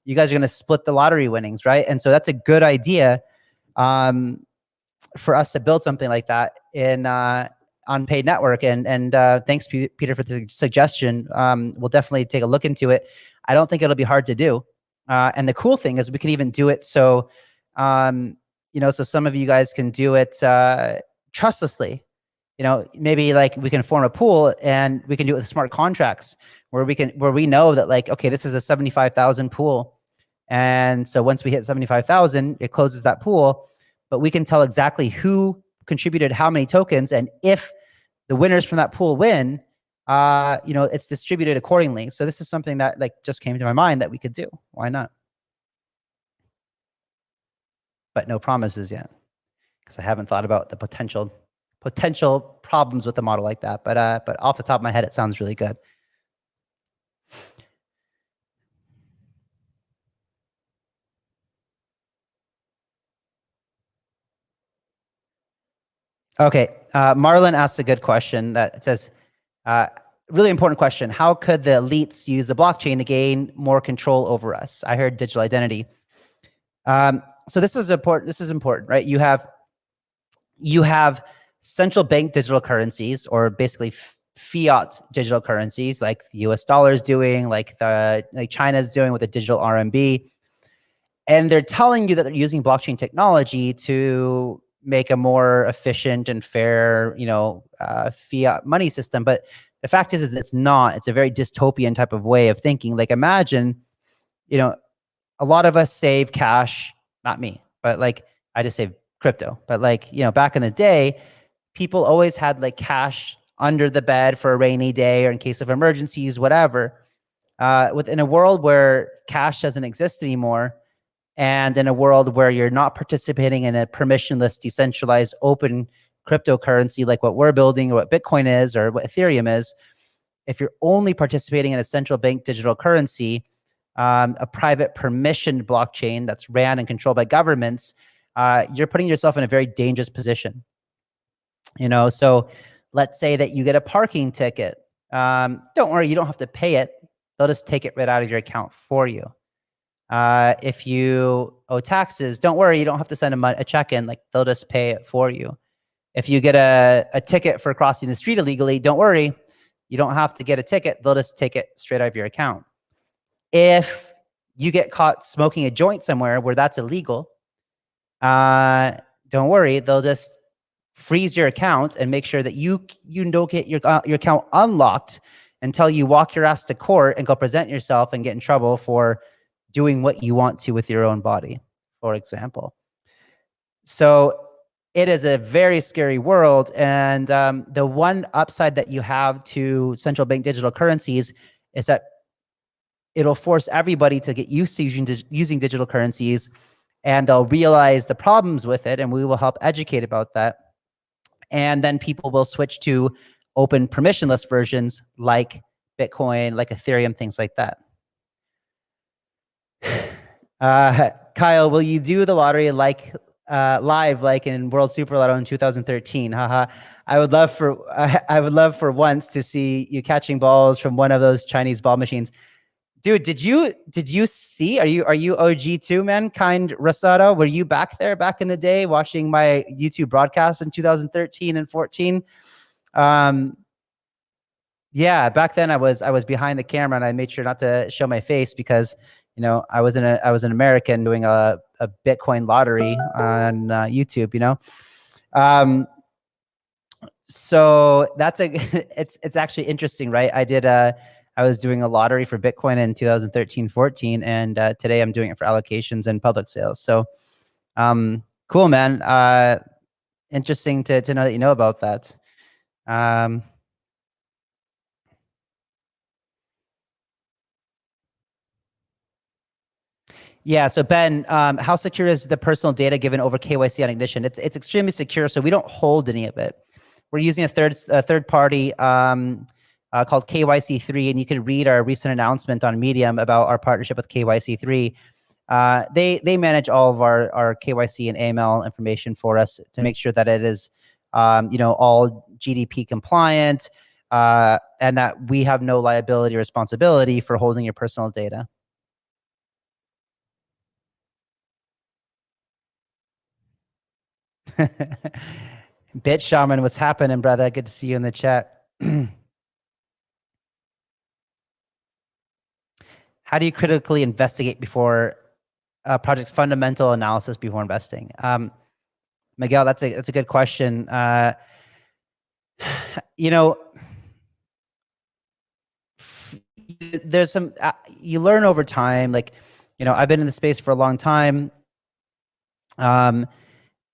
you guys are going to split the lottery winnings. Right. And so that's a good idea, for us to build something like that in, on paid network. And thanks, Peter, for the suggestion. We'll definitely take a look into it. I don't think it'll be hard to do. And the cool thing is we can even do it so, so some of you guys can do it trustlessly. Maybe like we can form a pool and we can do it with smart contracts where we know that, like, okay, this is a 75,000 pool. And so once we hit 75,000, it closes that pool, but we can tell exactly who contributed how many tokens. And if the winners from that pool win, it's distributed accordingly. So this is something that, like, just came to my mind that we could do. Why not? But no promises yet, because I haven't thought about the potential problems with a model like that. But off the top of my head, it sounds really good. Okay, Marlon asks a good question that says, really important question. How could the elites use the blockchain to gain more control over us? I heard digital identity. So this is important. This is important, right? You have central bank digital currencies, or basically fiat digital currencies, like the US dollar is doing, like China's doing with the digital RMB. And they're telling you that they're using blockchain technology to make a more efficient and fair, fiat money system. But the fact is it's not. It's a very dystopian type of way of thinking. Like, imagine, a lot of us save cash, not me, but like I just save crypto. But like, back in the day, people always had like cash under the bed for a rainy day or in case of emergencies, whatever. Within a world where cash doesn't exist anymore, and in a world where you're not participating in a permissionless, decentralized, open cryptocurrency like what we're building or what Bitcoin is or what Ethereum is, if you're only participating in a central bank digital currency, a private permissioned blockchain that's ran and controlled by governments, you're putting yourself in a very dangerous position. So let's say that you get a parking ticket. Don't worry, you don't have to pay it. They'll just take it right out of your account for you. If you owe taxes, don't worry, you don't have to send a check in. Like, they'll just pay it for you. If you get a ticket for crossing the street illegally, don't worry, you don't have to get a ticket. They'll just take it straight out of your account. If you get caught smoking a joint somewhere where that's illegal, don't worry, they'll just freeze your account and make sure that you don't get your account unlocked until you walk your ass to court and go present yourself and get in trouble for doing what you want to with your own body, for example. So it is a very scary world. And the one upside that you have to central bank digital currencies is that it'll force everybody to get used to using digital currencies, and they'll realize the problems with it, and we will help educate about that. And then people will switch to open permissionless versions like Bitcoin, like Ethereum, things like that. Kyle, will you do the lottery like live, like in World Super Lotto in 2013? Haha. I would love for once to see you catching balls from one of those Chinese ball machines. Dude, did you see? Are you OG too, man? Kind Rosado, were you back there back in the day watching my YouTube broadcast in 2013 and 14? Yeah, back then I was behind the camera and I made sure not to show my face because I was an American doing a Bitcoin lottery on YouTube. So that's it's actually interesting, right? I was doing a lottery for Bitcoin in 2013-14, and today I'm doing it for allocations and public sales. So, cool, man. Interesting to know that you know about that. Yeah. So Ben, how secure is the personal data given over KYC on Ignition? It's extremely secure. So we don't hold any of it. We're using a third party called KYC3, and you can read our recent announcement on Medium about our partnership with KYC3. They manage all of our KYC and AML information for us to make sure that it is all GDP compliant, and that we have no liability or responsibility for holding your personal data. Bit Shaman, what's happening, brother? Good to see you in the chat. How do you critically investigate before a project's fundamental analysis before investing? Miguel, that's a good question. There's some you learn over time. Like, I've been in the space for a long time,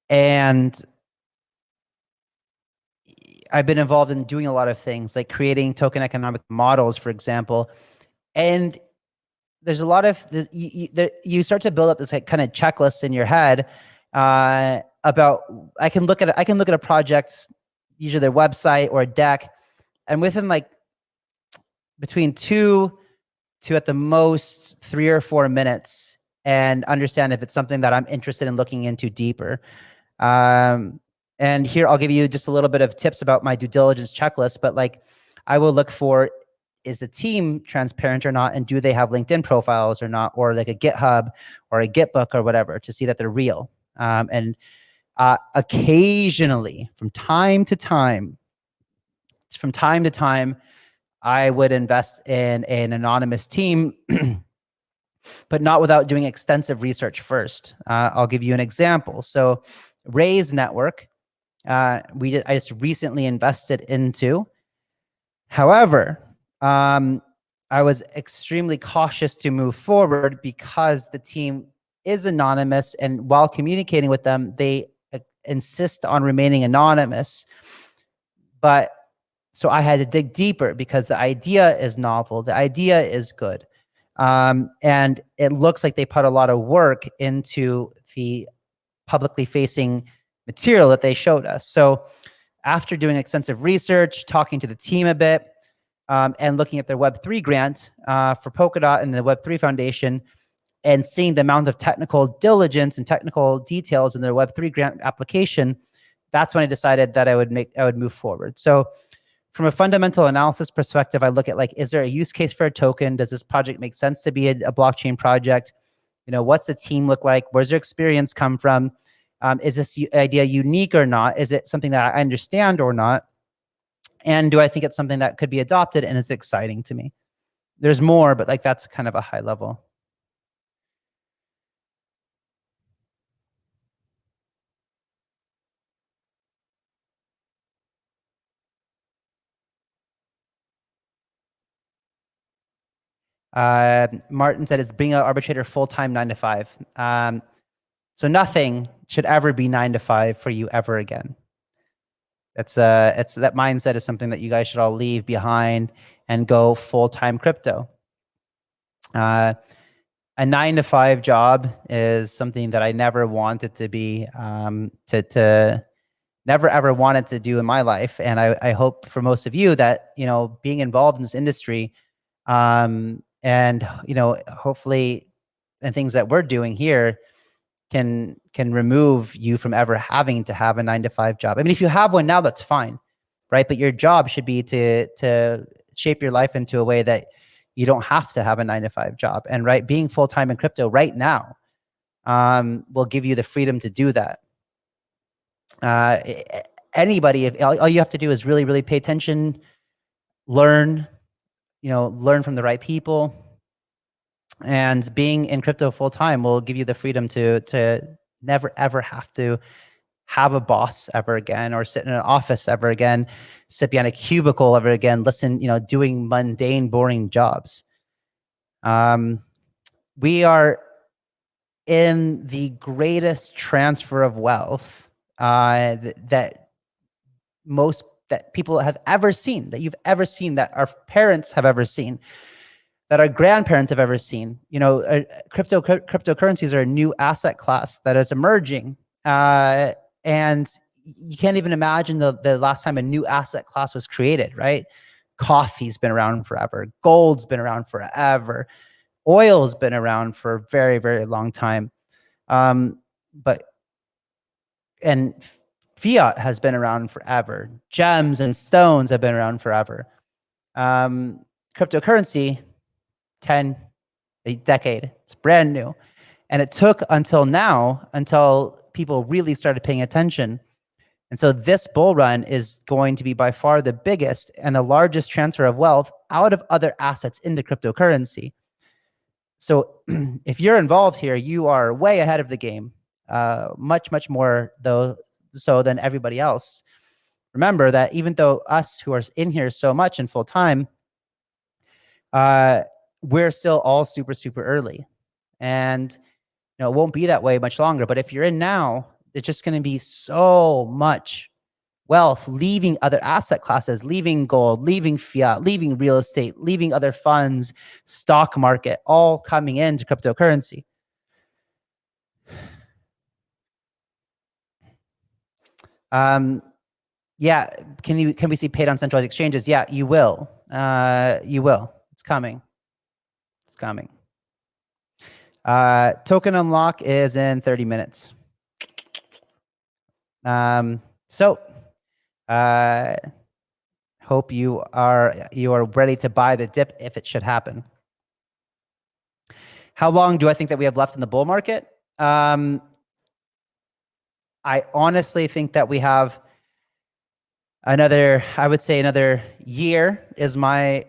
and I've been involved in doing a lot of things, like creating token economic models, for example. And there's a lot of you start to build up this kind of checklist in your head about I can look at a project, usually their website or a deck, and within like between 2 to at the most 3 or 4 minutes, and understand if it's something that I'm interested in looking into deeper. And here I'll give you just a little bit of tips about my due diligence checklist, but like I will look for, is the team transparent or not? And do they have LinkedIn profiles or not? Or like a GitHub or a Gitbook or whatever, to see that they're real. And occasionally, from time to time, I would invest in an anonymous team, but not without doing extensive research first. I'll give you an example. So Raise Network, I just recently invested into. However, I was extremely cautious to move forward because the team is anonymous, and while communicating with them, they insist on remaining anonymous. But so I had to dig deeper because the idea is novel, the idea is good, and it looks like they put a lot of work into the publicly facing material that they showed us. So after doing extensive research, talking to the team a bit, and looking at their Web3 grant for Polkadot and the Web3 Foundation, and seeing the amount of technical diligence and technical details in their Web3 grant application, that's when I decided that I would move forward. So from a fundamental analysis perspective, I look at like, is there a use case for a token? Does this project make sense to be a blockchain project? What's the team look like? Where's their experience come from? Is this idea unique or not? Is it something that I understand or not? And do I think it's something that could be adopted and is exciting to me? There's more, but like that's kind of a high level. Martin said it's being an arbitrator full-time 9 to 5. So nothing should ever be 9 to 5 for you ever again. It's that mindset is something that you guys should all leave behind and go full-time crypto. A 9 to 5 job is something that I never wanted to be, never ever wanted to do in my life. And I hope for most of you that, being involved in this industry, and, hopefully the things that we're doing here can remove you from ever having to have a 9 to 5 job. I mean, if you have one now, that's fine, right? But your job should be to shape your life into a way that you don't have to have a 9 to 5 job. And right, being full-time in crypto right now will give you the freedom to do that. Anybody, if all you have to do is really, really pay attention, learn from the right people, and being in crypto full-time will give you the freedom to never ever have to have a boss ever again, or sit in an office ever again, sit behind a cubicle ever again, doing mundane, boring jobs. We are in the greatest transfer of wealth that people have ever seen, that you've ever seen, that our parents have ever seen. that our grandparents have ever seen. You know, cryptocurrencies are a new asset class that is emerging, and you can't even imagine the last time a new asset class was created, right? Coffee's been around forever. Gold's been around forever. Oil's been around for a very, very long time. But fiat has been around forever. Gems and stones have been around forever. Cryptocurrency, a decade. It's brand new. And it took until now, until people really started paying attention. And so this bull run is going to be by far the biggest and the largest transfer of wealth out of other assets into cryptocurrency. So if you're involved here, you are way ahead of the game, much, much more though so than everybody else. Remember that even though us who are in here so much and full time, we're still all super, super early. And you know, it won't be that way much longer. But if you're in now, it's just going to be so much wealth leaving other asset classes, leaving gold, leaving fiat, leaving real estate, leaving other funds, stock market, all coming into cryptocurrency. Yeah, can we see paid on centralized exchanges? Yeah, you will. You will. It's coming. It's coming. Token unlock is in 30 minutes. So hope you are ready to buy the dip if it should happen. How long do I think that we have left in the bull market? I honestly think that we have another, I would say another year is my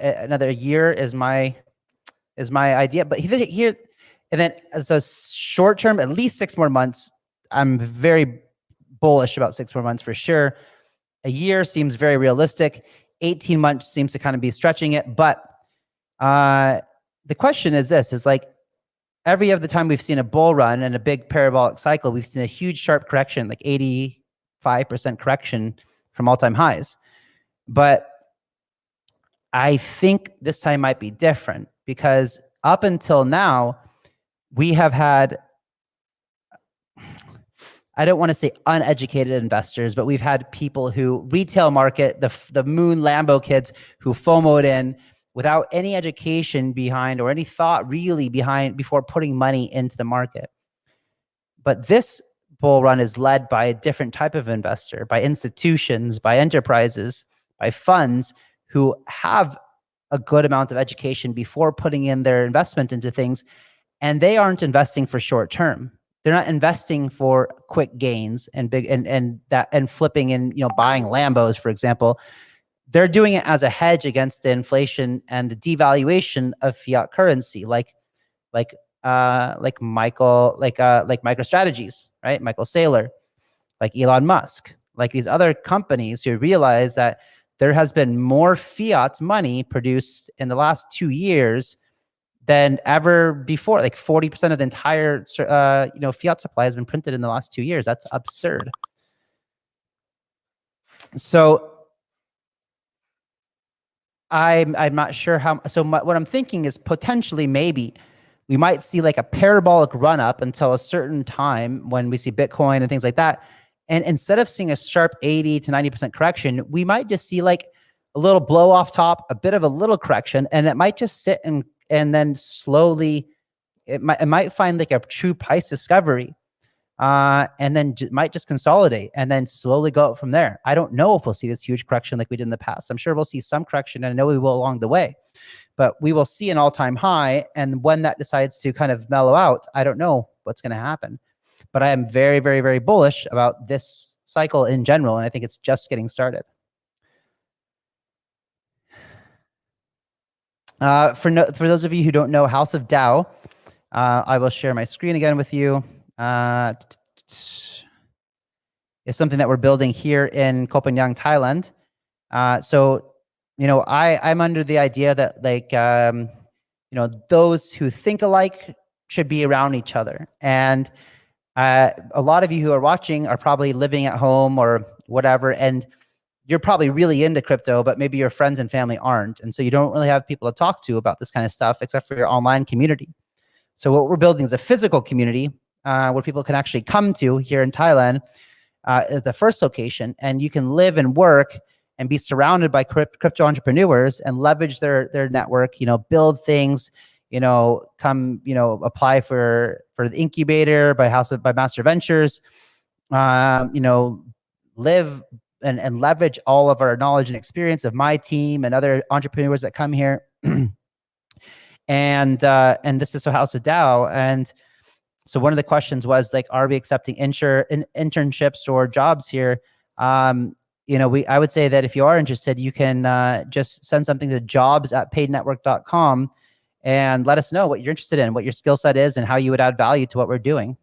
idea. But here, and then so short term, at least 6 more months. I'm very bullish about 6 more months for sure. A year seems very realistic. 18 months seems to kind of be stretching it. But the question is this, is like every other time we've seen a bull run and a big parabolic cycle, we've seen a huge sharp correction, like 85% correction from all-time highs. But I think this time might be different because up until now, we have had, I don't want to say uneducated investors, but we've had people who retail market, the moon Lambo kids who FOMO'd in without any education behind or any thought really behind before putting money into the market. But this bull run is led by a different type of investor, by institutions, by enterprises, by funds who have a good amount of education before putting in their investment into things. And they aren't investing for short term. They're not investing for quick gains and big and flipping and buying Lambos, for example. They're doing it as a hedge against the inflation and the devaluation of fiat currency, like MicroStrategies, right? Michael Saylor, like Elon Musk, like these other companies who realize that there has been more fiat money produced in the last 2 years than ever before. Like 40% of the entire fiat supply has been printed in the last 2 years. That's absurd. So I'm not sure how. So what I'm thinking is potentially maybe we might see like a parabolic run up until a certain time when we see Bitcoin and things like that. And instead of seeing a sharp 80 to 90% correction, we might just see like a little blow off top, a bit of a little correction, and it might just sit and then slowly, it might find like a true price discovery, and then might just consolidate and then slowly go up from there. I don't know if we'll see this huge correction like we did in the past. I'm sure we'll see some correction, and I know we will along the way, but we will see an all-time high. And when that decides to kind of mellow out, I don't know what's going to happen. But I am very, very, very bullish about this cycle in general, and I think it's just getting started. For those of you who don't know House of DAO, I will share my screen again with you. It's something that we're building here in Koh Phangan, Thailand. So, I'm under the idea that like, those who think alike should be around each other. And a lot of you who are watching are probably living at home or whatever, and you're probably really into crypto, but maybe your friends and family aren't. And so you don't really have people to talk to about this kind of stuff except for your online community. So what we're building is a physical community where people can actually come to here in Thailand at the first location, and you can live and work and be surrounded by crypto entrepreneurs and leverage their network, build things, come, apply for the incubator by Master Ventures, live and leverage all of our knowledge and experience of my team and other entrepreneurs that come here. And this is House of DAO. And so one of the questions was like, are we accepting internships or jobs here? I would say that if you are interested, you can just send something to jobs@paidnetwork.com and let us know what you're interested in, what your skill set is, and how you would add value to what we're doing.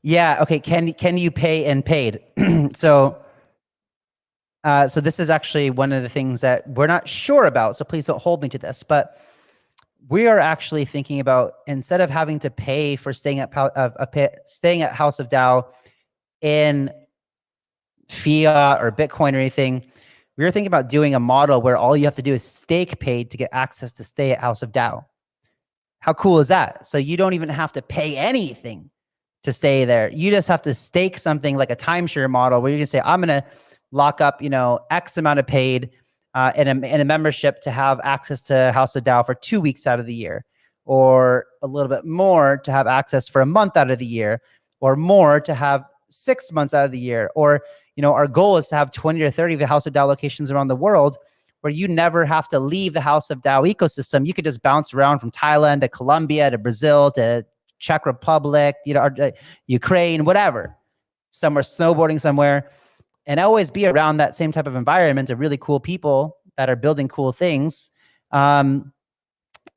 Yeah. Okay. Can you pay in paid? So this is actually one of the things that we're not sure about. So please don't hold me to this, but we are actually thinking about, instead of having to pay for staying at House of DAO in fiat or Bitcoin or anything, we were thinking about doing a model where all you have to do is stake paid to get access to stay at House of DAO. How cool is that? So you don't even have to pay anything to stay there. You just have to stake something like a timeshare model where you can say, I'm going to lock up, X amount of paid in a membership to have access to House of DAO for 2 weeks out of the year, or a little bit more to have access for a month out of the year, or more to have 6 months out of the year. Or, our goal is to have 20 or 30 of the House of DAO locations around the world where you never have to leave the House of DAO ecosystem. You could just bounce around from Thailand to Colombia to Brazil to Czech Republic, or Ukraine, whatever, somewhere snowboarding somewhere, and always be around that same type of environment of really cool people that are building cool things. And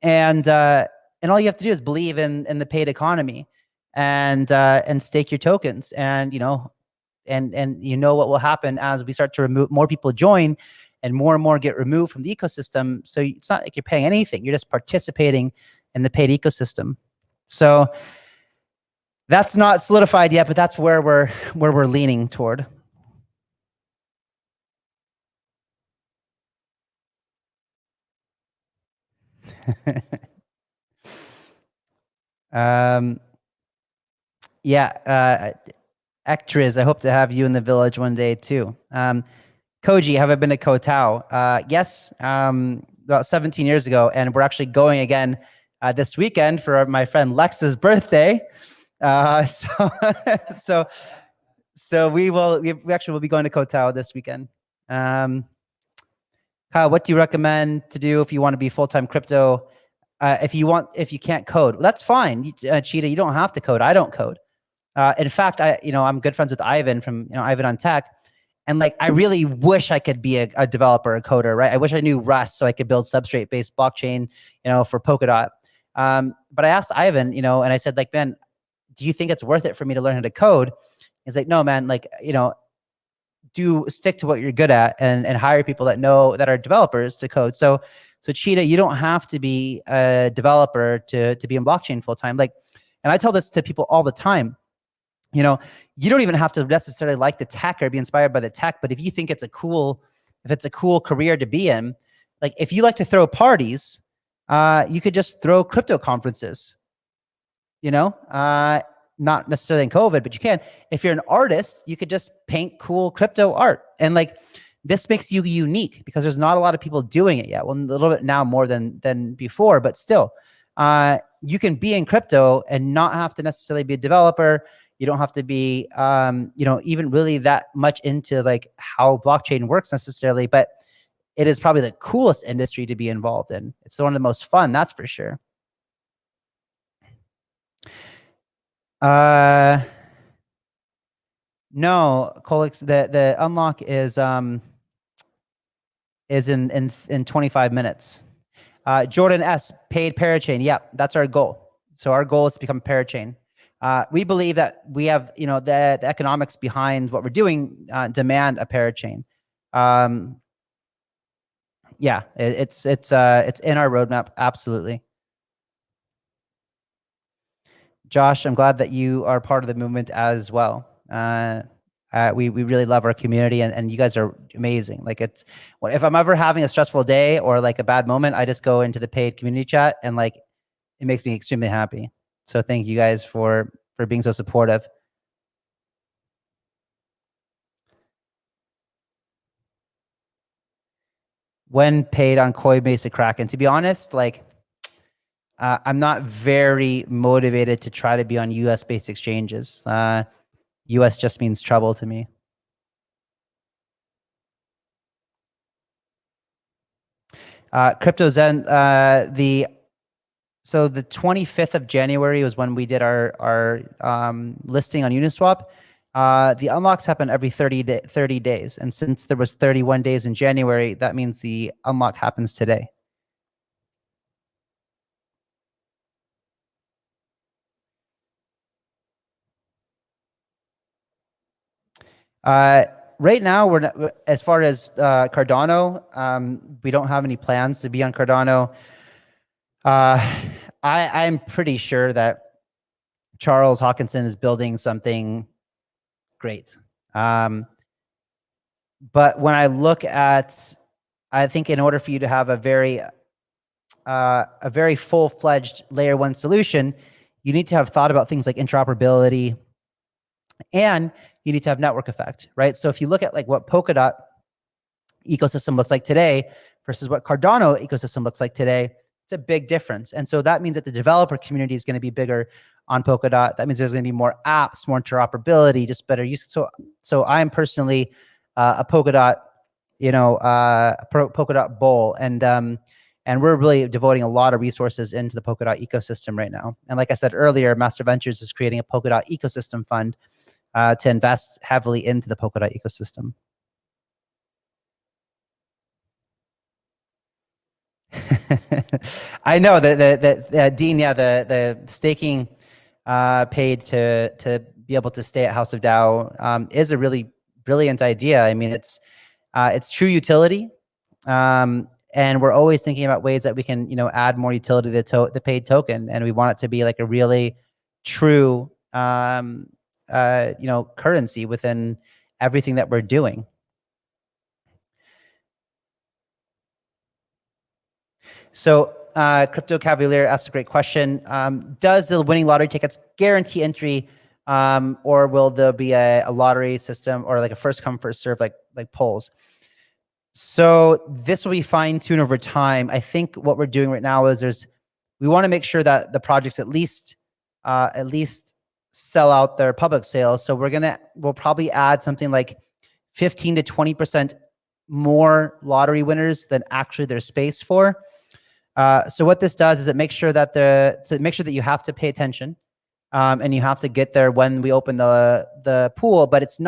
all you have to do is believe in the paid economy and stake your tokens. And, what will happen as we start to remove, more people join and more get removed from the ecosystem. So it's not like you're paying anything. You're just participating in the paid ecosystem. So that's not solidified yet, but that's where we're leaning toward. Actress, I hope to have you in the village one day too. Koji, have I been to Koh Tao? Yes, about 17 years ago, and we're actually going again this weekend for my friend Lex's birthday. So we actually will be going to Koh Tao this weekend. Kyle, what do you recommend to do if you want to be full-time crypto? If you can't code, well, that's fine. Cheetah, you don't have to code. I don't code. In fact, I'm good friends with Ivan from Ivan on Tech, and like I really wish I could be a developer, a coder, right? I wish I knew Rust so I could build substrate-based blockchain, for Polkadot. But I asked Ivan, and I said, like, man, do you think it's worth it for me to learn how to code? He's like, no, man, like, do stick to what you're good at and hire people that are developers to code. So Cheetah, you don't have to be a developer to be in blockchain full time. Like, and I tell this to people all the time. You don't even have to necessarily like the tech or be inspired by the tech, but if you think it's a cool career to be in, like if you like to throw parties, you could just throw crypto conferences. Not necessarily in COVID, but you can. If you're an artist, you could just paint cool crypto art. And like, this makes you unique because there's not a lot of people doing it yet. Well, a little bit now more than before, but still, you can be in crypto and not have to necessarily be a developer. You don't have to be, even really that much into like how blockchain works necessarily, but it is probably the coolest industry to be involved in. It's one of the most fun, that's for sure. No, Colix, the unlock is in 25 minutes. Jordan S, paid parachain. Yep, that's our goal. So our goal is to become parachain. We believe that we have, the economics behind what we're doing demand a parachain. Yeah, it's in our roadmap. Absolutely. Josh, I'm glad that you are part of the movement as well. We really love our community, and you guys are amazing. Like if I'm ever having a stressful day or like a bad moment, I just go into the paid community chat, and like it makes me extremely happy. So thank you guys for being so supportive. When paid on Coinbase or Kraken, to be honest, like I'm not very motivated to try to be on US based exchanges. US just means trouble to me. CryptoZen, so the 25th of January was when we did our listing on Uniswap. The unlocks happen every 30 days. And since there was 31 days in January, that means the unlock happens today. Right now, we're not, as far as Cardano, we don't have any plans to be on Cardano. I'm pretty sure that Charles Hawkinson is building something great. But when I look at, I think in order for you to have a very full-fledged layer one solution, you need to have thought about things like interoperability, and you need to have network effect, right? So if you look at like what Polkadot ecosystem looks like today versus what Cardano ecosystem looks like today, it's a big difference. And so that means that the developer community is going to be bigger on Polkadot. That means there's going to be more apps, more interoperability, just better use. So I'm personally a Polkadot, Polkadot bull, and we're really devoting a lot of resources into the Polkadot ecosystem right now. And like I said earlier, Master Ventures is creating a Polkadot ecosystem fund to invest heavily into the Polkadot ecosystem. I know that Dean, yeah, the staking paid to be able to stay at House of DAO is a really brilliant idea. I mean, it's true utility, and we're always thinking about ways that we can add more utility to the paid token, and we want it to be like a really true currency within everything that we're doing. So Crypto Cavalier asked a great question. Does the winning lottery tickets guarantee entry, or will there be a lottery system or like a first come first serve like polls? So this will be fine tuned over time. I think what we're doing right now is we want to make sure that the projects at least sell out their public sales. So we'll probably add something like 15 to 20% more lottery winners than actually there's space for. So what this does is it makes sure that you have to pay attention, and you have to get there when we open the pool, but it's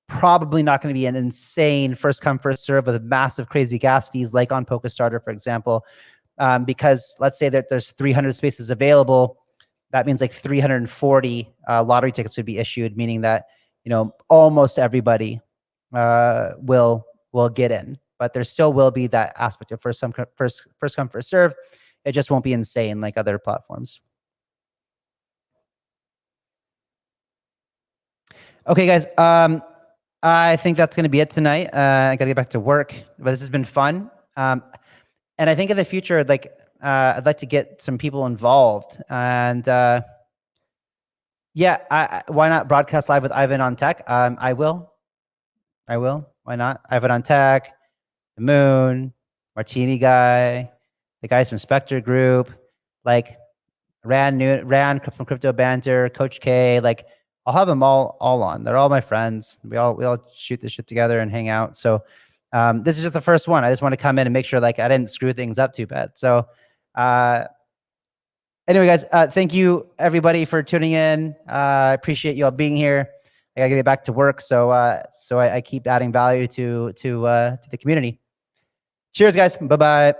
probably not going to be an insane first come first serve with massive crazy gas fees like on Polkastarter, for example, because let's say that there's 300 spaces available. That means like 340 lottery tickets would be issued, meaning that almost everybody will get in. But there still will be that aspect of first come first serve. It just won't be insane like other platforms. Okay, guys. I think that's going to be it tonight. I got to get back to work, but this has been fun. And I think in the future, I'd like to get some people involved. And yeah, why not broadcast live with Ivan on Tech? I will. Why not? Ivan on Tech, the Moon, Martini guy, the guys from Spectre Group, like Ran from Crypto Banter, Coach K, like I'll have them all on. They're all my friends. We all shoot this shit together and hang out. So this is just the first one. I just want to come in and make sure like I didn't screw things up too bad. So anyway, guys, thank you everybody for tuning in. I appreciate you all being here. I gotta get back to work, so I keep adding value to the community. Cheers, guys. Bye-bye.